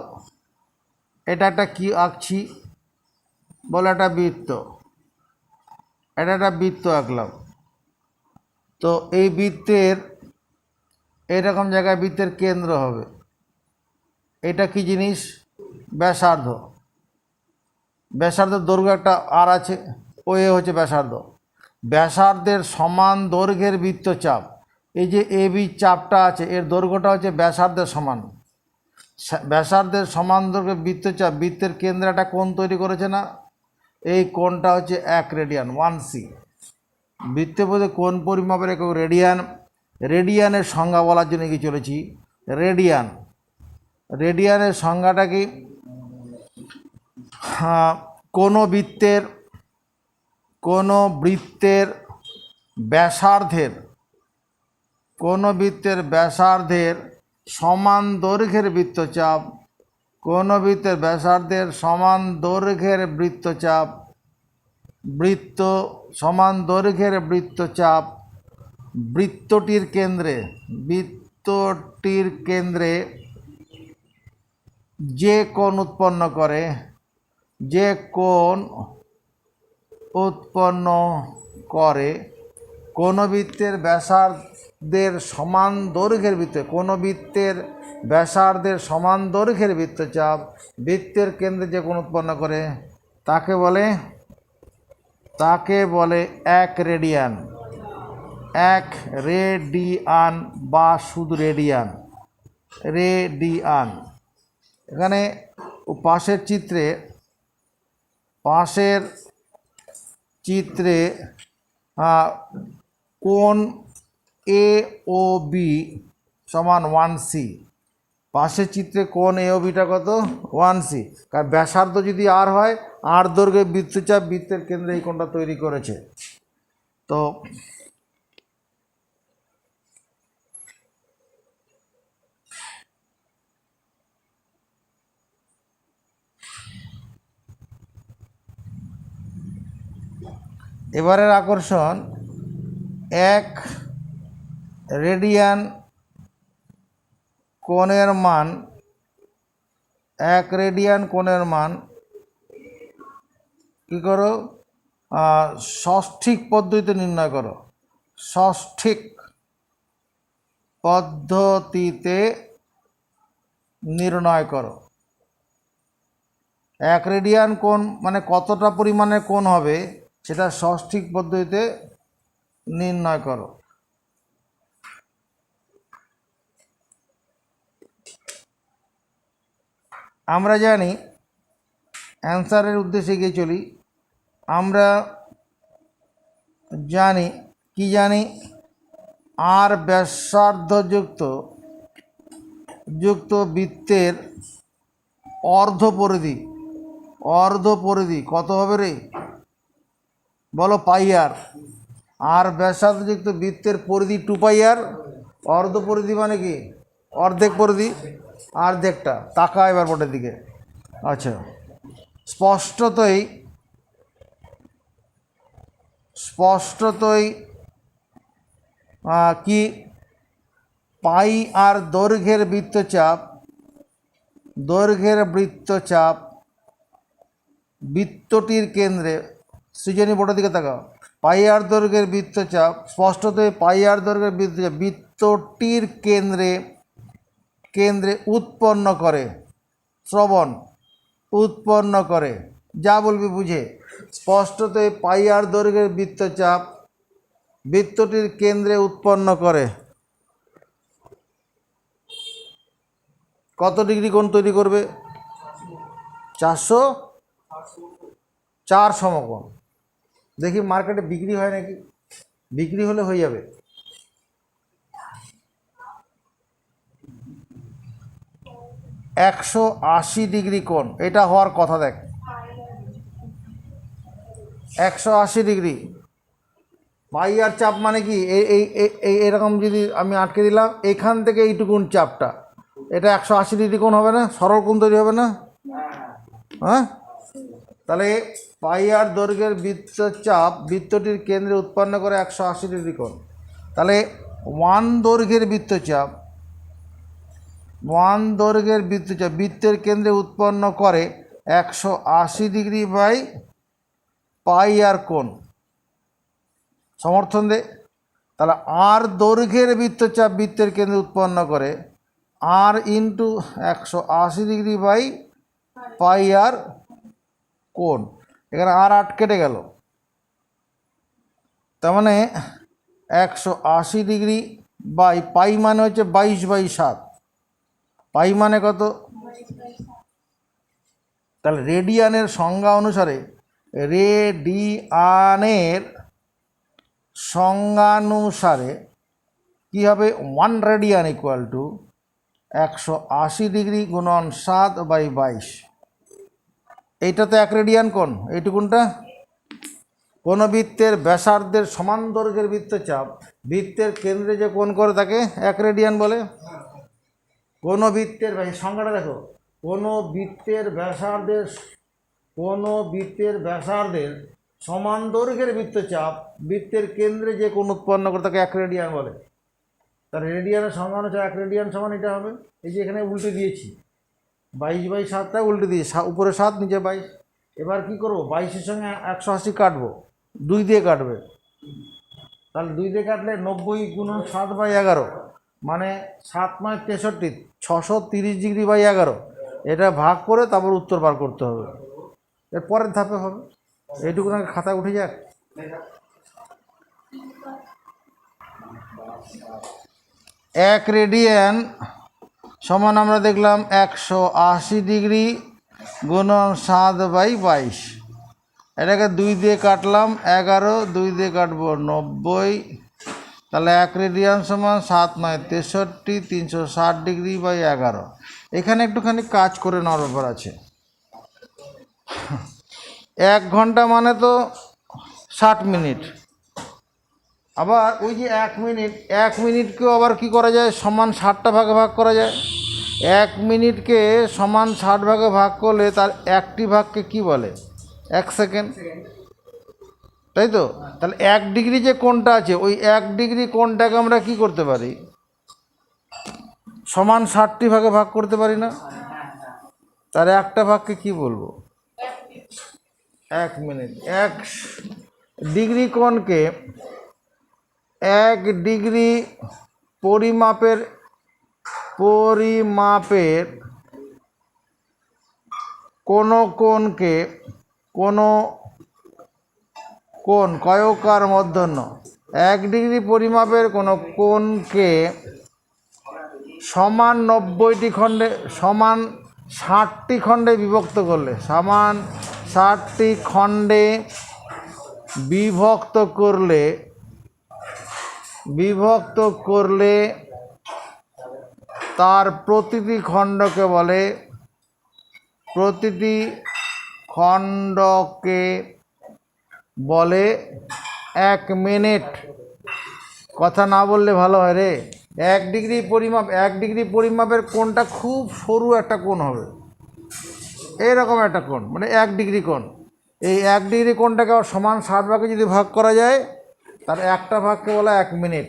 এটা একটা কি আঁকছি? বলে একটা বৃত্ত। এটা একটা বৃত্ত আঁকলাম। তো এই বৃত্তের এরকম জায়গায় বৃত্তের কেন্দ্র হবে। এটা কি জিনিস? ব্যাসার্ধ। ব্যাসার্ধের দৈর্ঘ্য একটা আর আছে, ও এ হচ্ছে ব্যাসার্ধ। ব্যাসার্ধের সমান দৈর্ঘ্যের বৃত্তচাপ, এই যে এ বি চাপটা আছে, এর দৈর্ঘ্যটা হচ্ছে ব্যাসার্ধের সমান। ব্যাসার্ধের সমান দৈর্ঘ্যের বৃত্তচাপ, বৃত্তের কেন্দ্রে একটা কোণ তৈরি করেছে না? এই কোণটা হচ্ছে 1 রেডিয়ান, 1c। বৃত্তীয় পদ্ধতিতে কোণ পরিমাপের একক রেডিয়ান। রেডিয়ানের সংজ্ঞা বলার জন্য কি চলেছি। রেডিয়ানের সংজ্ঞাটা কি? কোনো বৃত্তের ব্যাসার্ধের সমান দৈর্ঘ্যের বৃত্তচাপ কোন বৃত্তের ব্যাসার্ধের সমান দৈর্ঘ্যের বৃত্তচাপ, বৃত্ত সমান দৈর্ঘ্যের বৃত্তচাপ বৃত্তটির কেন্দ্রে যে কোণ উৎপন্ন করে, কোন বৃত্তের ব্যাসার্ধের সমান দৈর্ঘ্যের বৃত্তচাপ বৃত্তের কেন্দ্রে যে কোণ উৎপন্ন করে তাকে বলে এক রেডিয়ান বা শুধু রেডিয়ান। এখানে পাশের চিত্রে কোণ এ ও বি সমান 1C। পাশের চিত্রে কোণ এ ও বিটা কত? 1C। কারণ ব্যাসার্ধ যদি আর হয়, আর দৈর্ঘ্যে বৃত্তচাপ বৃত্তের কেন্দ্রে এই কোণটা তৈরি করেছে। তো এবারের আকর্ষণ, এক রেডিয়ান কোণের মান কী করো? ষষ্ঠিক পদ্ধতিতে নির্ণয় করো। ষষ্ঠিক পদ্ধতিতে নির্ণয় করো। এক রেডিয়ান কোণ মানে কতটা পরিমাণে কোণ হবে সেটা ষষ্ঠিক পদ্ধতিতে নির্ণয় করো। আমরা জানি, অ্যান্সারের উদ্দেশ্যে এগিয়ে চলি। আমরা জানি আর ব্যাসার্ধযুক্ত বৃত্তের অর্ধপরিধি কত হবে রে? বলো পাই আর। আর ব্যাসার্ধযুক্ত বৃত্তের পরিধি 2πr। অর্ধপরিধি মানে কি? অর্ধেক পরিধি, অর্ধেকটা। তাকা এবার বোর্ডের দিকে। আচ্ছা, স্পষ্টতই কি পাই আর দৈর্ঘ্যের বৃত্তচাপ বৃত্তটির কেন্দ্রে, সৃজনী বোর্ডের দিকে তাকাও। পাই আর দৈর্ঘ্যের বৃত্তচাপ, স্পষ্টতই পাই আর দৈর্ঘ্যের বৃত্তচাপ বৃত্তটির কেন্দ্রে উৎপন্ন করে। যা বলবি বুঝে। স্পষ্টতই পাই আর দৈর্ঘ্যের বৃত্তচাপ বৃত্তটির কেন্দ্রে উৎপন্ন করে কত ডিগ্রি কোণ তৈরি করবে? 404 সমকোণ। দেখি মার্কেটে বিক্রি হয় নাকি। বিক্রি হলে হয়ে যাবে। 180 ডিগ্রি কোণ এটা হওয়ার কথা। দেখ, 180 ডিগ্রি পাই আর চাপ মানে কি? এরকম যদি আমি আটকে দিলাম, এখান থেকে এইটুকুন চাপটা, এটা 180 ডিগ্রি কোণ হবে না? সরল কোণ তৈরি হবে না? হ্যাঁ, তাহলে পাই আর দৈর্ঘ্যের বৃত্তচাপ বৃত্তটির কেন্দ্রে উৎপন্ন করে 180 ডিগ্রি কোণ। তাহলে 1 দৈর্ঘ্যের বৃত্তচাপ বৃত্তের কেন্দ্রে উৎপন্ন করে 180 ডিগ্রি বাই পাই আর কোণ। সমর্থন দে। তাহলে আর দৈর্ঘ্যের বৃত্তচাপ বৃত্তের কেন্দ্রে উৎপন্ন করে আর ইন্টু 180 ডিগ্রি বাই পাই আর কোণ। এখানে আর 8 কেটে গেল। তার মানে 180 ডিগ্রি বাই পাই মানে হচ্ছে 22/7। পাই মানে কত? তাহলে রেডিয়ানের সংজ্ঞা অনুসারে কি হবে? 1 রেডিয়ান ইকুয়াল টু 180 ডিগ্রি গুণন 7/22। এইটা তো 1 রেডিয়ান কোণ। এইটুকুনটা কোন বৃত্তের ব্যাসার্ধের সমান দৈর্ঘ্যের বৃত্তচাপ বৃত্তের কেন্দ্রে যে কোণ করে তাকে 1 রেডিয়ান বলে। কোন বৃত্তের, সংজ্ঞাটা দেখো, কোনো বৃত্তের ব্যাসার্ধের সমান দৈর্ঘ্যের বৃত্তচাপ বৃত্তের কেন্দ্রে যে কোণ উৎপন্ন করে তাকে 1 রেডিয়ান বলে। তার রেডিয়ানের সমান হচ্ছে 1 রেডিয়ান সমান এটা হবে, এই যে এখানে উল্টে দিয়েছি 22/7টা উল্টে দিয়েছি, উপরে 7 নিচে 22। এবার কি করব, 22-এর সঙ্গে 180 কাটবো, 2 দিয়ে কাটবে, তাহলে 2 দিয়ে কাটলে 90 × 7/11 মানে 7 × 9 = 63, 630 ডিগ্রি বাই 11। এটা ভাগ করে তারপর উত্তর বার করতে হবে। এর পরের ধাপে হবে, এইটুকু না খাতা উঠে যাক। এক রেডিয়ান সমান আমরা দেখলাম 180 ডিগ্রি গুণন 7/22। এটাকে 2 দিয়ে কাটলাম 11, 2 দিয়ে কাটবো 90, তাহলে 1 রেডিয়ান সমান 7 × 9 = 63, 360 ডিগ্রি বাই 11। এখানে একটুখানি কাজ করে নেওয়ার ব্যাপার আছে। 1 ঘন্টা মানে তো 60 মিনিট। আবার ওই যে 1 মিনিটকেও আবার কি করা যায়, সমান 60টা ভাগে ভাগ করা যায়। 1 মিনিটকে সমান 60 ভাগে ভাগ করলে তার একটি ভাগকে কি বলে, 1 সেকেন্ড, তাই তো? তাহলে 1 ডিগ্রি যে কোণটা আছে, ওই 1 ডিগ্রি কোণটাকে আমরা কি করতে পারি, সমান 60টি ভাগে ভাগ করতে পারি না? তার একটা ভাগকে কি বলবো, 1 মিনিট। 1 ডিগ্রি কোণকে 1 ডিগ্রি পরিমাপের কোনো কোণকে, কোনো কোণ কয়কার মূর্ধন্য, 1 ডিগ্রি পরিমাপের কোনো কোণকে সমান 90টি খণ্ডে, সমান 60টি খণ্ডে বিভক্ত করলে, সমান 60টি খণ্ডে বিভক্ত করলে তার প্রতিটি খণ্ডকে বলে 1 মিনিট। কথা না বললে ভালো হয় রে। 1 ডিগ্রি পরিমাপের কোণটা খুব সরু একটা কোণ হবে, এইরকম একটা কোণ, মানে 1 ডিগ্রি কোণ। এই 1 ডিগ্রি কোণটাকে সমান 60 ভাগে যদি ভাগ করা যায়, তার একটা ভাগকে বলা 1 মিনিট।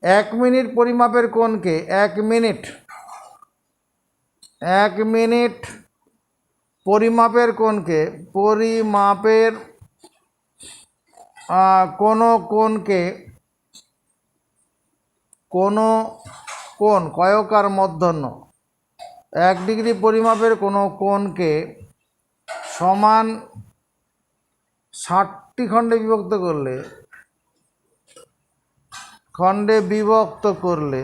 1 মিনিট পরিমাপের কোণকে 1 মিনিট পরিমাপের কোণকে, কোনো কোণ কয়কার মূর্ধন্য, 1 ডিগ্রি পরিমাপের কোনো কোণকে সমান 60টি খণ্ডে বিভক্ত করলে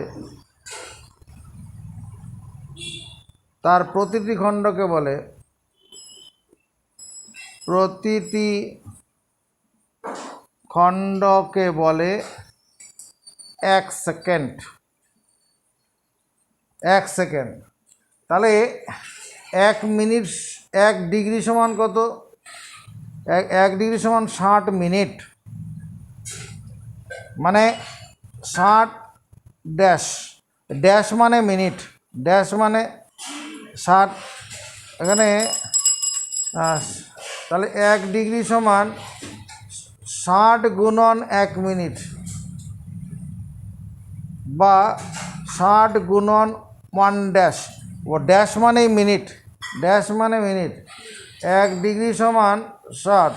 তার প্রতিটি খণ্ডকে বলে 1 সেকেন্ড। 1 সেকেন্ড। তাহলে 1 মিনিট, 1 ডিগ্রি সমান কত, 1 ডিগ্রি সমান 60 মিনিট, মানে 60 ড্যাশ মানে মিনিট, ড্যাশ মানে 60, এখানে তাহলে 1 ডিগ্রি সমান 60 গুণন 1 মিনিট, বা 60 গুণন 1 ড্যাশ, ও ড্যাশ মানে মিনিট, 1 ডিগ্রি সমান 60,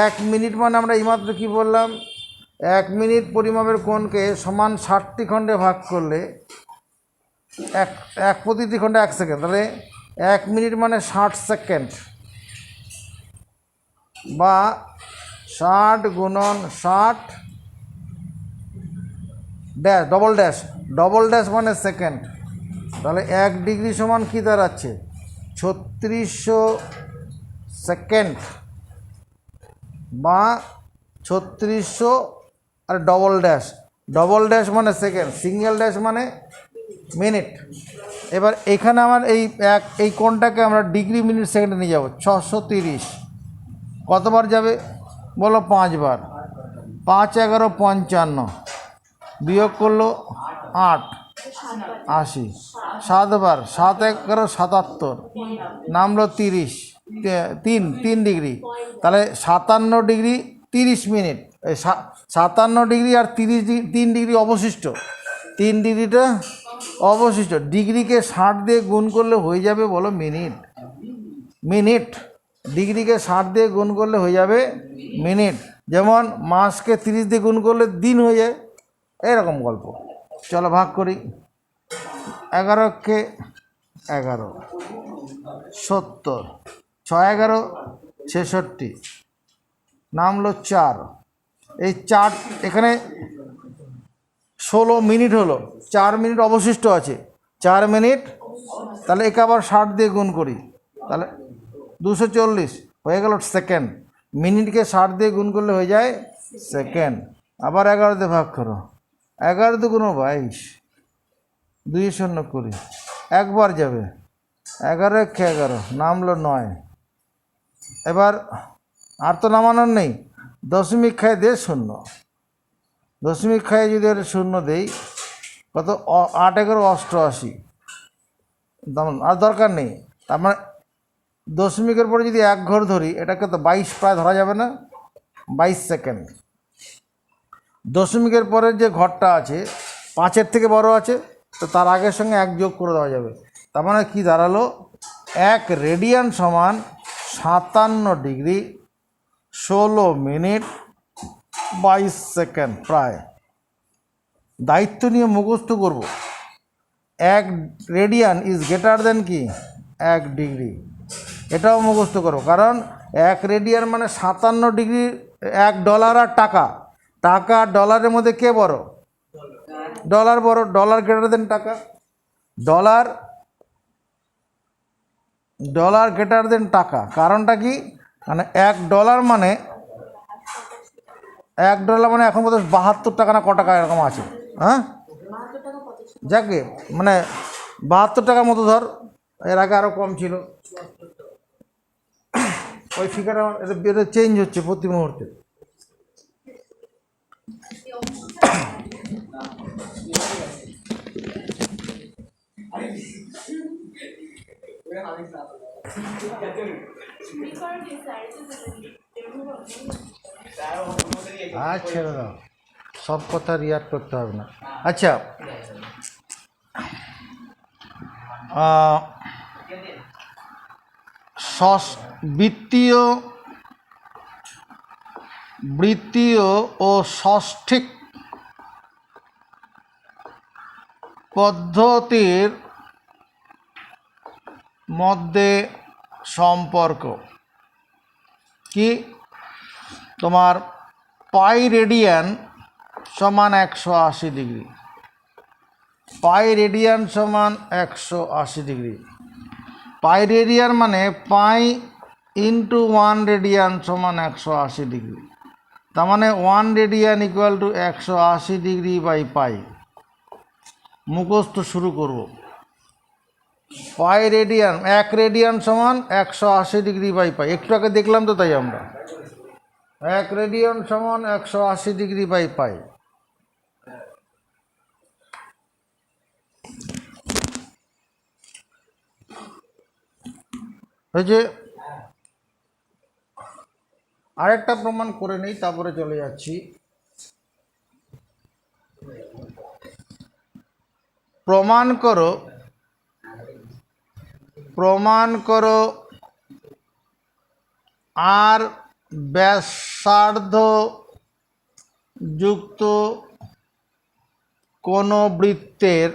1 মিনিট মানে আমরা এইমাত্র কি বললাম, 1 মিনিট পরিমাপের কোণকে সমান 60টি খণ্ডে ভাগ করলে এক প্রতিটি খণ্ডে 1 সেকেন্ড, তাহলে 1 মিনিট মানে 60 সেকেন্ড, বা 60 গুণন 60 ড্যাশ, ডবল ড্যাশ মানে সেকেন্ড। তাহলে 1 ডিগ্রি সমান কী দাঁড়াচ্ছে, 3600 সেকেন্ড, বা 3600 আর ডবল ড্যাশ মানে সেকেন্ড, সিঙ্গেল ড্যাশ মানে মিনিট। এবার এখানে আমার এই কোণটাকে আমরা ডিগ্রি মিনিট সেকেন্ডে নিয়ে যাব, 630 কতবার যাবে বলো, 5 বার। 5 × 11 = 55, বিয়োগ করলো 8, 80, 7 বার 7 11 77, নামলো 30, 3 ডিগ্রি, তাহলে 57 ডিগ্রি 30 মিনিট, 57 ডিগ্রি আর 3 ডিগ্রি অবশিষ্ট, 3 ডিগ্রিটা অবশিষ্ট। ডিগ্রিকে 60 দিয়ে গুণ করলে হয়ে যাবে বলো মিনিট, মিনিট। ডিগ্রিকে 60 দিয়ে গুণ করলে হয়ে যাবে মিনিট, যেমন মাসকে 30 দিয়ে গুণ করলে দিন হয়ে যায়, এরকম গল্প। চলো ভাগ করি, 11কে 11, 70, 6 11 66, নামলো 4, এই 4 এখানে 16 মিনিট হলো, 4 মিনিট অবশিষ্ট আছে, 4 মিনিট, তাহলে একে আবার 60 দিয়ে গুণ করি, তাহলে 240 হয়ে গেল সেকেন্ড। মিনিটকে 60 দিয়ে গুণ করলে হয়ে যায় সেকেন্ড। আবার 11 দিয়ে ভাগ করো, 11 দুগুণো 22, 2 শূন্য 20, একবার যাবে, 11 একে 11, নামলো 9। এবার আর তো নামানোর নেই, দশমিক খাই দিয়ে শূন্য, দশমিক খাই যদি একটা শূন্য দেই, কত 8 11 88, আর দরকার নেই। তার মানে দশমিকের পরে যদি 1 ঘর ধরি, এটাকে তো 22 প্রায় ধরা যাবে না, 22 সেকেন্ড। দশমিকের পরের যে ঘরটা আছে 5-এর থেকে বড় আছে, তো তার আগের সঙ্গে 1 যোগ করে দেওয়া যাবে। তার মানে কি দাঁড়ালো, 1 রেডিয়ান সমান 57 ডিগ্রি 16 মিনিট 22 সেকেন্ড প্রায়। দায়িত্ব নিয়ে মুখস্থ করব, 1 রেডিয়ান ইজ গ্রেটার দেন কি 1 ডিগ্রি, এটাও মুখস্থ করো, কারণ 1 রেডিয়ান মানে 57 ডিগ্রি। 1 ডলার আর টাকা, টাকা আর ডলারের মধ্যে কে বড়, ডলার বড়, ডলার গ্রেটার দেন টাকা, ডলার ডলার গ্রেটার দেন টাকা। কারণটা কি, মানে 1 ডলার মানে 1 ডলার মানে এখন বোধহয় 72 টাকা না ক টাকা এরকম আছে, হ্যাঁ যাকে মানে 72 টাকার মতো ধর, এর আগে আরও কম ছিল, ওই ফিগারটা এটা চেঞ্জ হচ্ছে প্রতি মুহূর্তে। আর ছেড়ে দাও, সব কথা রিয়াক্ট করতে হবে না। আচ্ছা, বৃত্তীয় ও ষষ্ঠিক পদ্ধতির মধ্যে সম্পর্ক কি, তোমার পাই রেডিয়ান সমান 180 ডিগ্রি, পাই রেডিয়ান সমান 180 ডিগ্রি। পাই রেডিয়ান মানে পাই ইন্টু 1 রেডিয়ান সমান 180 ডিগ্রি, তার মানে 1 radian equal to 180 degree by pi. মুখস্থ শুরু করব, পাই রেডিয়ান 1 রেডিয়ান সমান 180 ডিগ্রি বাই পাই, একটু আগে দেখলাম তো, তাই আমরা 1 রেডিয়ান সমান 180 ডিগ্রি বাই পাই। হয়েছে, আরেকটা প্রমাণ করে নেই, তারপরে চলে যাচ্ছি। প্রমাণ করো আর ব্যাসার্ধ যুক্ত কোন বৃত্তের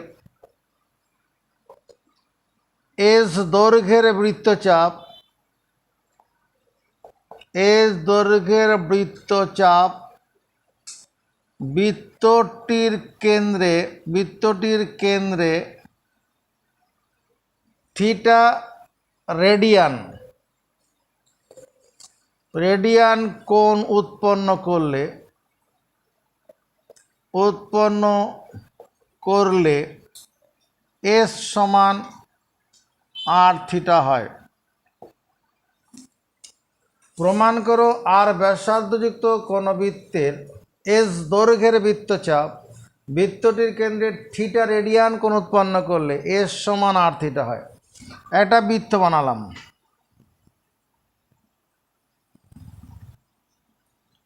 এস দৈর্ঘ্যের বৃত্তচাপ বৃত্তটির কেন্দ্রে থিটা রেডিয়ান কোণ উৎপন্ন করলে এস সমান আর থিটা হয়। প্রমাণ করো আর ব্যাসার্ধযুক্ত কোন বৃত্তের এস দৈর্ঘ্যের বৃত্তচাপ বৃত্তটির কেন্দ্রে থিটা রেডিয়ান কোণ উৎপন্ন করলে এস সমান আর থিটা হয়। একটা বৃত্ত বানালাম,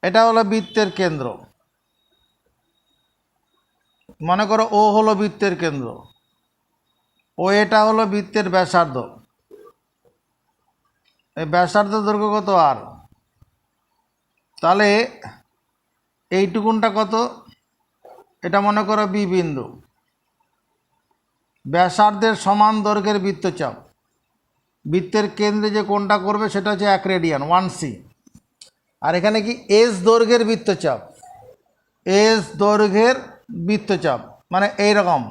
এটা হলো বৃত্তের কেন্দ্র। মনে করো ও হলো বৃত্তের কেন্দ্র, ও এটা হলো বৃত্তের ব্যাসার্ধ। এই ব্যাসার্ধ দৈর্ঘ্য কত আর, তাহলে এইটুকুনটা কত, এটা মনে করো বি বিন্দু। ব্যাসার্ধের সমান দৈর্ঘ্যের বৃত্তচাপ, বৃত্তের কেন্দ্রে যে কোণটা করবে সেটা হচ্ছে 1 রেডিয়ান 1c। আর এখানে কি এস দৈর্ঘ্যের বৃত্তচাপ, এস দৈর্ঘ্যের বৃত্তচাপ মানে এইরকম,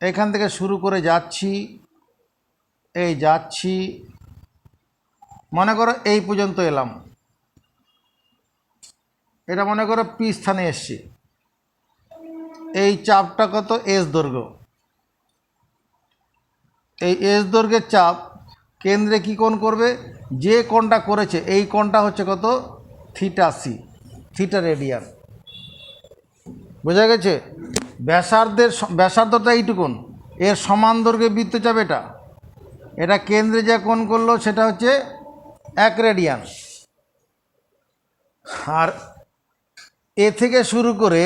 এখান থেকে শুরু করে যাচ্ছি, এই যাচ্ছি, মনে করো এই পর্যন্ত এলাম, এটা মনে করো পি স্থানে এসছি। এই চাপটা কত, এস দৈর্ঘ্য। এই এস দৈর্ঘ্যের চাপ কেন্দ্রে কি কোণ করবে, যে কোণটা করেছে এই কোণটা হচ্ছে কত, থিটা সি, থিটা রেডিয়ান। বোঝা গেছে? ব্যাসার্ধটা এইটুকুন, এর সমান দৈর্ঘ্যের বৃত্তচাপ এটা, এটা কেন্দ্রে যে কোণ করলো সেটা হচ্ছে 1 রেডিয়ান। আর এ থেকে শুরু করে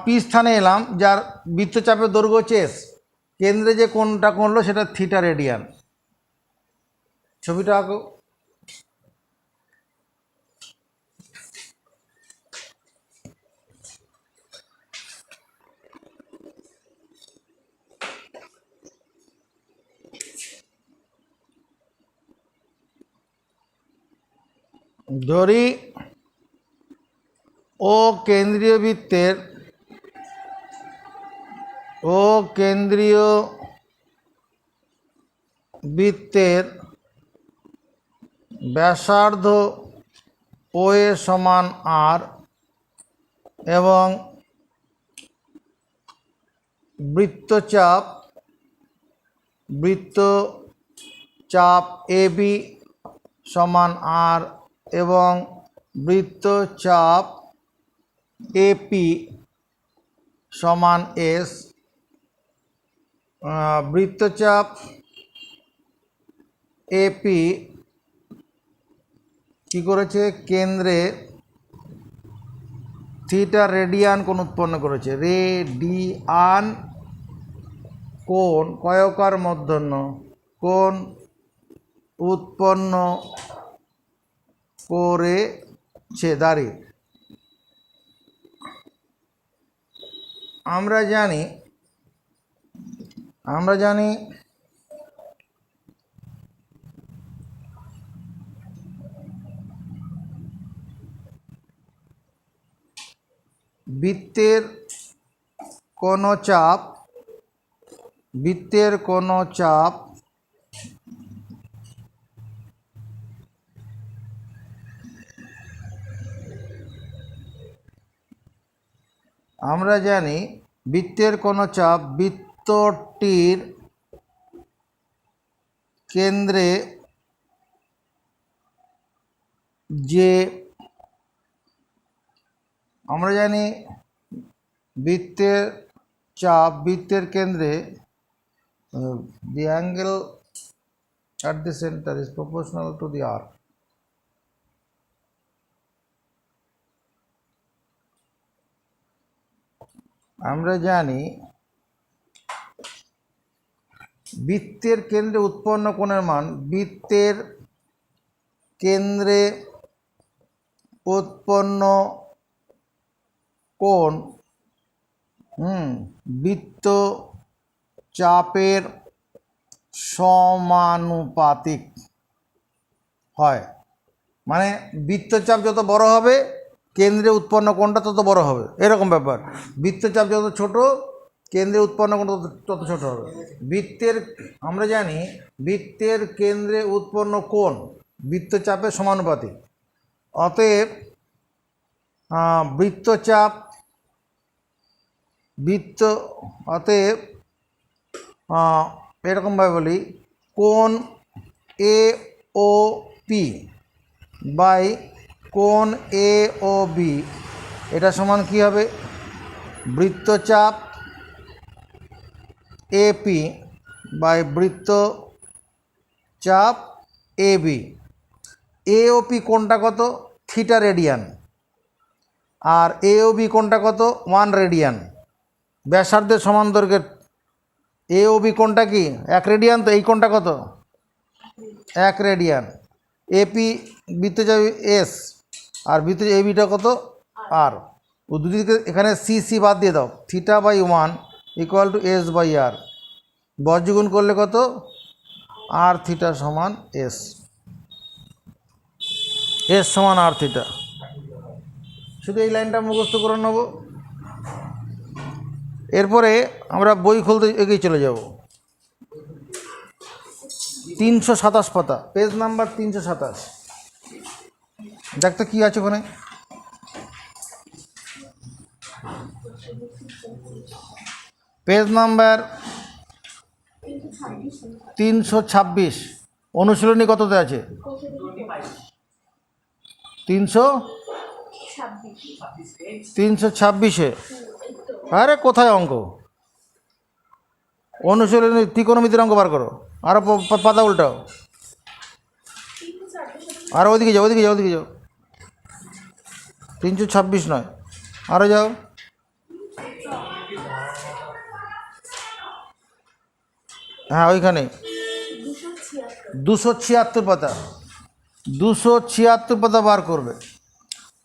পি স্থানে এলাম, যার বৃত্তচাপের দৈর্ঘ্য হচ্ছে এস, কেন্দ্রে যে কোণটা করলো সেটা থিটা রেডিয়ান। ছবিটা আঁকো। ধরি ও কেন্দ্রীয় বৃত্তের, ও কেন্দ্রীয় বৃত্তের ব্যাসার্ধ ও এ সমান আর এবং বৃত্তচাপ এ বি সমান আর এবং বৃত্তচাপ এপি সমান এস। বৃত্তচাপ এপি কি করেছে, কেন্দ্রে থিটা রেডিয়ান কোণ উৎপন্ন করেছে। রেডিয়ান কোণ, কয়কার মূর্ধন্য, কোণ উৎপন্ন করেছে দাঁড়িয়ে। আমরা জানি বৃত্তের কোনো চাপ বৃত্তটির কেন্দ্রে যে, আমরা জানি বৃত্তের চাপ বৃত্তের কেন্দ্রে the angle at the center is proportional to the arc. আমরা জানি বৃত্তের কেন্দ্রে উৎপন্ন কোণের মান, বৃত্তের কেন্দ্রে উৎপন্ন কোণ বৃত্তচাপের সমানুপাতিক হয়। মানে বৃত্তচাপ যত বড় হবে কেন্দ্রে উৎপন্ন কোণটা তত বড় হবে, এরকম ব্যাপার। বৃত্তচাপ যত ছোট কেন্দ্রে উৎপন্ন কোণ তত ছোট হবে। আমরা জানি বৃত্তের কেন্দ্রে উৎপন্ন কোণ বৃত্তচাপের সমানুপাতিক। অতএব এরকমভাবে বলি, কোণ এ ও পি বাই কোণ এ ও বি, এটা সমান কী হবে, বৃত্তচাপ এপি বাই বৃত্তচাপ এবি। এওপি কোণটা কত? Theta radian. আর এওবি কোণটা কত? 1 রেডিয়ান। ব্যাসার্ধের সমান দৈর্ঘ্যের এওবি কোণটা কি 1 রেডিয়ান, তো এই কোণটা কত? 1 রেডিয়ান। এপি বৃত্তচাপ এস আর বৃত্তচাপ এবিটা কত? আর। ও দুদিকে এখানে সি সি বাদ দিয়ে দাও। Theta by 1 equal to S by R. বজ্রগুণ করলে কত? আর থিটা সমান এস, এস সমান আর থিটা। শুধু এই লাইনটা মুখস্থ করে নেব। এরপরে আমরা বই খুলতে এগিয়ে চলে যাব। 327 পাতা, পেজ নাম্বার 327। দেখতে কি আছে ওখানে? Page number 326। অনুশীলনী কততে আছে? 326-এ। আরে কোথায় অঙ্ক? অনুশীলনী ত্রিকোণমিতির অঙ্ক বার করো। আরও পাতা উল্টাও, আরও ওইদিকে যাও, ওইদিকে যাও, ওইদিকে যাও। 326 নয়, আরও যাও। হ্যাঁ ওইখানে 276 পাতা, 276 পাতা বার করবে।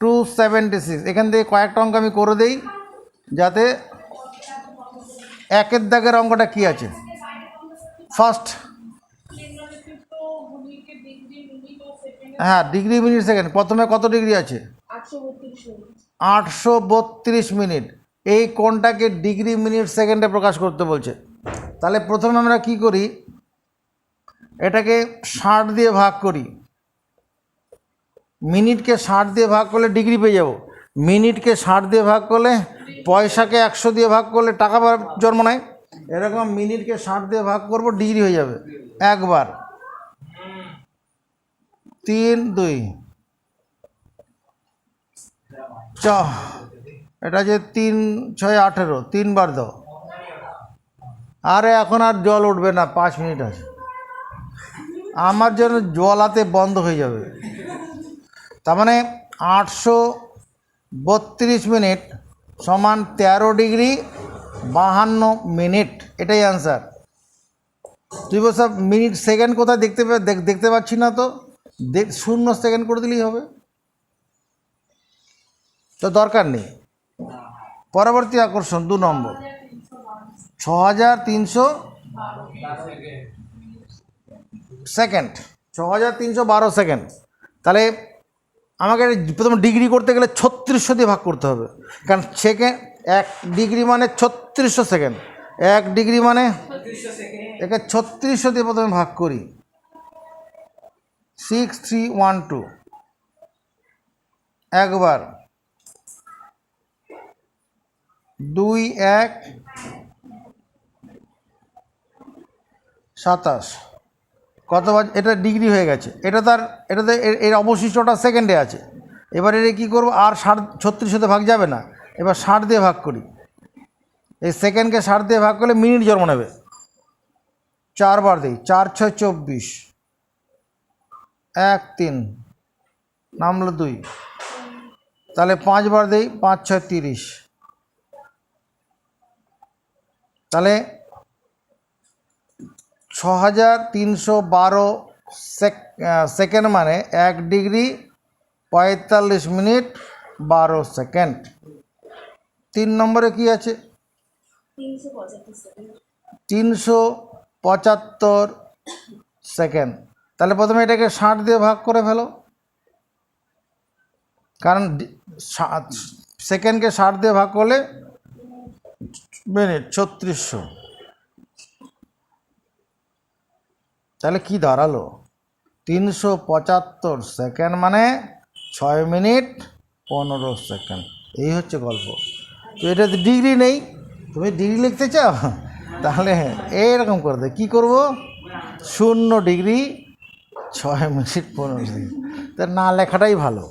276। এখান থেকে কয়েকটা অঙ্ক আমি করে দেই যাতে একের দাগের অঙ্কটা কি আছে। ফার্স্ট, হ্যাঁ ডিগ্রি মিনিট সেকেন্ড। প্রথমে কত ডিগ্রি আছে? 832 মিনিট। এই কোণটাকে ডিগ্রি মিনিট সেকেন্ডে প্রকাশ করতে বলছে। তাহলে প্রথমে আমরা কি করি, এটাকে 60 দিয়ে ভাগ করি। মিনিটকে 60 দিয়ে ভাগ করলে ডিগ্রি পেয়ে যাব। মিনিটকে 60 দিয়ে ভাগ করলে, পয়সাকে 100 দিয়ে ভাগ করলে টাকা জন্ম নেয়। এরকম মিনিটকে 60 দিয়ে ভাগ করব, ডিগ্রি হয়ে যাবে একবার। 3 2 এটা যে 3 6 18, 3 বার দাও। আরে এখন আর জল উঠবে না, 5 মিনিট আছে। আমার জন্য জল হাতে বন্ধ হয়ে যাবে। তার মানে 832 মিনিট সমান 13 ডিগ্রি 52 মিনিট। এটাই অ্যান্সার। তুই বল সব মিনিট সেকেন্ড কোথায় দেখতে পাচ্ছি না তো, 0 সেকেন্ড করে দিলেই হবে, তো দরকার নেই। পরবর্তী আকর্ষণ 2 নম্বর, 6300 সেকেন্ড, 6312 সেকেন্ড। তাহলে আমাকে প্রথমে ডিগ্রি করতে গেলে 3600 দিয়ে ভাগ করতে হবে, কারণ সেকেন্ড 1 ডিগ্রি মানে 3600 সেকেন্ড। 1 ডিগ্রি মানে একে 3600 দিয়ে প্রথমে ভাগ করি। 6312 একবার, 2 1 27। কত বাজে? এটা ডিগ্রি হয়ে গেছে। এটাতে এর অবশিষ্টটা সেকেন্ডে আছে। এবার এটা কী করবো, আর 3600 ভাগ যাবে না, এবার 60 দিয়ে ভাগ করি। এই সেকেন্ডকে 60 দিয়ে ভাগ করলে মিনিট জন্ম নেবে। 4 বার দিই, 4 6 24, 1 3 নামলো 2। তাহলে 5 বার দিই, 5 6 30। তাহলে 6312 সেকেন্ড মানে 1 ডিগ্রি 45 মিনিট 12 সেকেন্ড। 3 নম্বরে কি আছে? 375 সেকেন্ড। তাহলে প্রথমে এটাকে 60 দিয়ে ভাগ করে ফেলো, কারণ সেকেন্ডকে 60 দিয়ে ভাগ করলে মিনিট 3600। তাহলে কি দাঁড়ালো? 375 সেকেন্ড মানে 6 মিনিট 15 সেকেন্ড। এই হচ্ছে গল্প। তো এটাতে ডিগ্রি নেই, তুমি ডিগ্রি লিখতে চাও তাহলে এইরকম করে দে। কী করবো? 0 ডিগ্রি 6 মিনিট 15 সেকেন্ড। তা না লেখাটাই ভালো।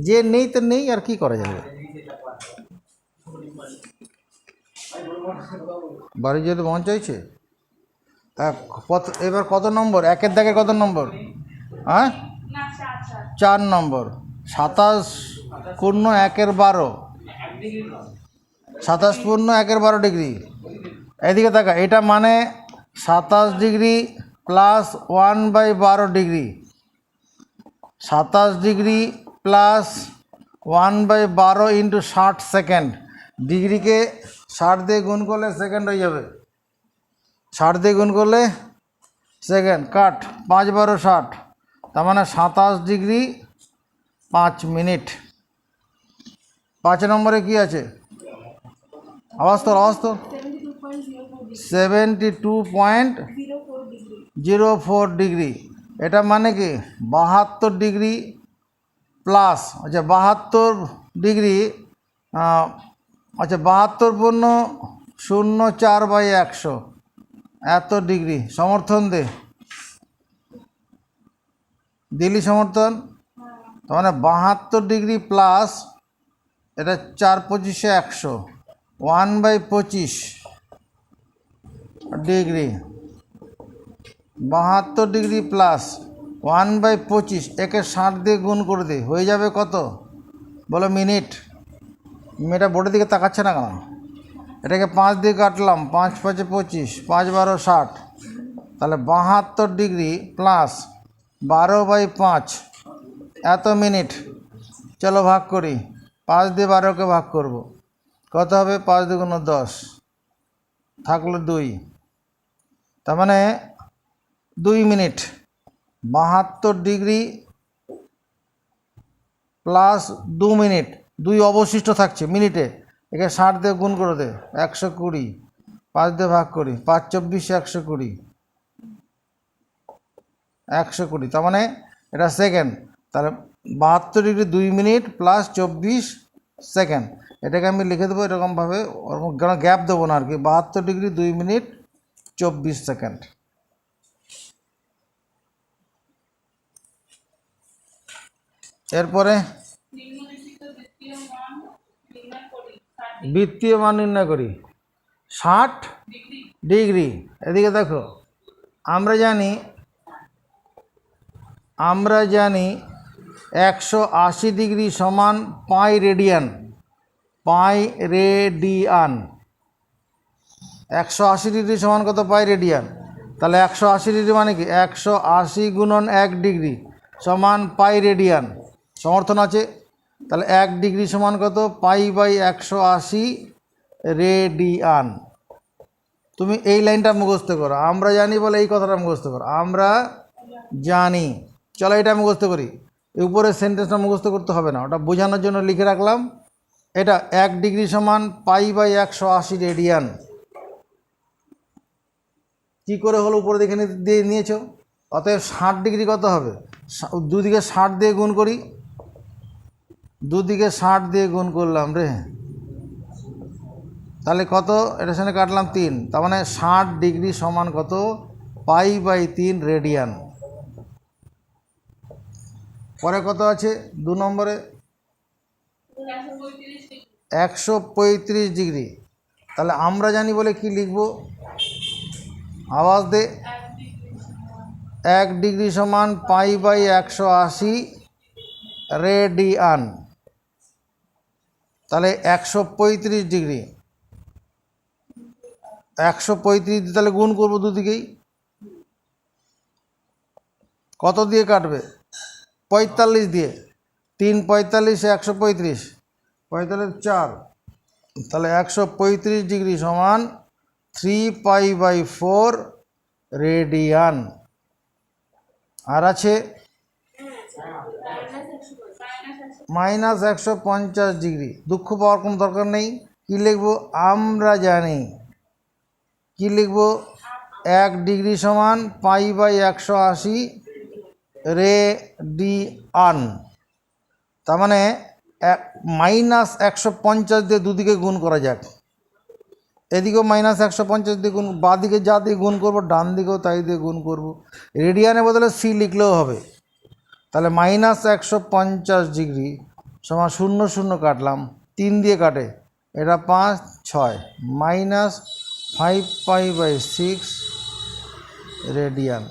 যে নেই তো নেই, আর কি করা যাবে। বাড়ি যেতে মন চাইছে। এবার কত নম্বর, একের দাগে কত নম্বর? হ্যাঁ, 4 নম্বর। 27 পূর্ণ 1/12, 27 পূর্ণ 1/12 ডিগ্রি। এদিকে থাকা, এটা মানে 27 degree plus 1/12 degree, 27 degree plus 1/12 into 60 second. ডিগ্রিকে 60 দিয়ে গুণ করলে সেকেন্ড হয়ে যাবে, 60 দিয়ে গুণ করলে সেকেন্ড, কাট 5×12 60, তার মানে 27 ডিগ্রি 5 মিনিট। 5 নম্বরে কি আছে? আওয়াজ তো 72.04 ডিগ্রি। এটা মানে কি 72 ডিগ্রি প্লাস, আচ্ছা 72 ডিগ্রি, আচ্ছা 72 পূর্ণ 0.4/100, এত ডিগ্রি। সমর্থন দিলি সমর্থন। তার মানে 72 ডিগ্রি প্লাস, এটা 4×25 100, 1/25 ডিগ্রি। 72 ডিগ্রি প্লাস 1/25, একে 60 দিয়ে গুণ করে দে, হয়ে যাবে কত বলো? মিনিট। মেয়েটা বোর্ডের দিকে তাকাচ্ছে না কেন? এটাকে 5 দিয়ে কাটলাম, 5×5 25, 5×12 60, তাহলে 72 ডিগ্রি প্লাস 12/5 এত মিনিট। চলো ভাগ করি, 5 দিয়ে 12কে ভাগ করব, কত হবে? 5 2 10, থাকলো 2, তার মানে 2 মিনিট। 72 ডিগ্রি প্লাস 2 মিনিট, 2 অবশিষ্ট থাকছে মিনিটে, একে 60 দিয়ে গুণ করে দে, 120, 5 দিয়ে ভাগ করি, 5 24 120, 120, তার মানে এটা সেকেন্ড। তাহলে 72 ডিগ্রি 2 মিনিট প্লাস 24 সেকেন্ড। এটাকে আমি লিখে দেবো এরকমভাবে, ওরকম গ্যাপ দেবো না আর কি, 72 ডিগ্রি 2 মিনিট 24 সেকেন্ড। এরপরে বৃত্তীয় মান নির্ণয় করি। 60 ডিগ্রি, এদিকে দেখো, আমরা জানি 180 ডিগ্রি সমান পাই রেডিয়ান। 180 ডিগ্রি সমান কত? পাই রেডিয়ান। তাহলে 180 ডিগ্রি মানে কি 180 গুণন 1 ডিগ্রি সমান পাই রেডিয়ান। সমর্থন আছে। তাহলে 1 ডিগ্রি সমান কত? পাই/180 রেডিয়ান। তুমি এই লাইনটা মুখস্থ করো, আমরা জানি বলে এই কথাটা মুখস্থ করো, আমরা জানি। চলো এটা মুখস্থ করি। উপরের সেন্টেন্সটা মুখস্থ করতে হবে না, ওটা বোঝানোর জন্য লিখে রাখলাম। এটা 1 ডিগ্রি সমান পাই/180 রেডিয়ান। কী করে হলো উপরে দেখে দিয়ে নিয়েছ। অতএব 60 ডিগ্রি কত হবে? দুদিকে 60 দিয়ে গুণ করি, দুদিকে 60 দিয়ে গুণ করলাম রে, তাহলে কত? এটার সঙ্গে কাটলাম 3, তার মানে 60 ডিগ্রি সমান কত? পাই/3 রেডিয়ান। পরে কত আছে 2 নম্বরে? 135 ডিগ্রি। তাহলে আমরা জানি বলে কি লিখব? আওয়াজ দে। 1 ডিগ্রি সমান পাই/180 রেডিয়ান। তাহলে 135 ডিগ্রি, 135 তাহলে গুণ করবো দুদিকেই। কত দিয়ে কাটবে? 45 দিয়ে। 3 45 135, 45 4, তাহলে 135 ডিগ্রি সমান 3π/4 রেডিয়ান। আর আছে -150 ডিগ্রি। দুঃখ পাওয়ার কোনো দরকার নেই। কি লিখবো? আমরা জানি। কি লিখবো? 1 ডিগ্রি সমান পাই/180 রেডিয়ান। তার মানে -150 দিয়ে দুদিকে গুণ করা যাক। এদিকেও -150 দিয়ে গুণ, বাঁ দিকে যা দিয়ে গুণ করবো ডান দিকেও তাই দিয়ে গুণ করব। রেডিয়ানের বদলে সি লিখলেও হবে। তাহলে -150 ডিগ্রি সমান 0 0 কাটলাম, 3 দিয়ে কাটে, এটা 5 6 -5π/6 রেডিয়ান।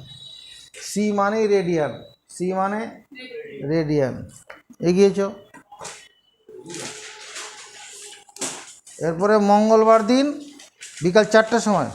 সি মানেই রেডিয়ান, সি মানে রেডিয়ান। এগিয়েছ। এরপরে মঙ্গলবার দিন বিকাল 4টার সময়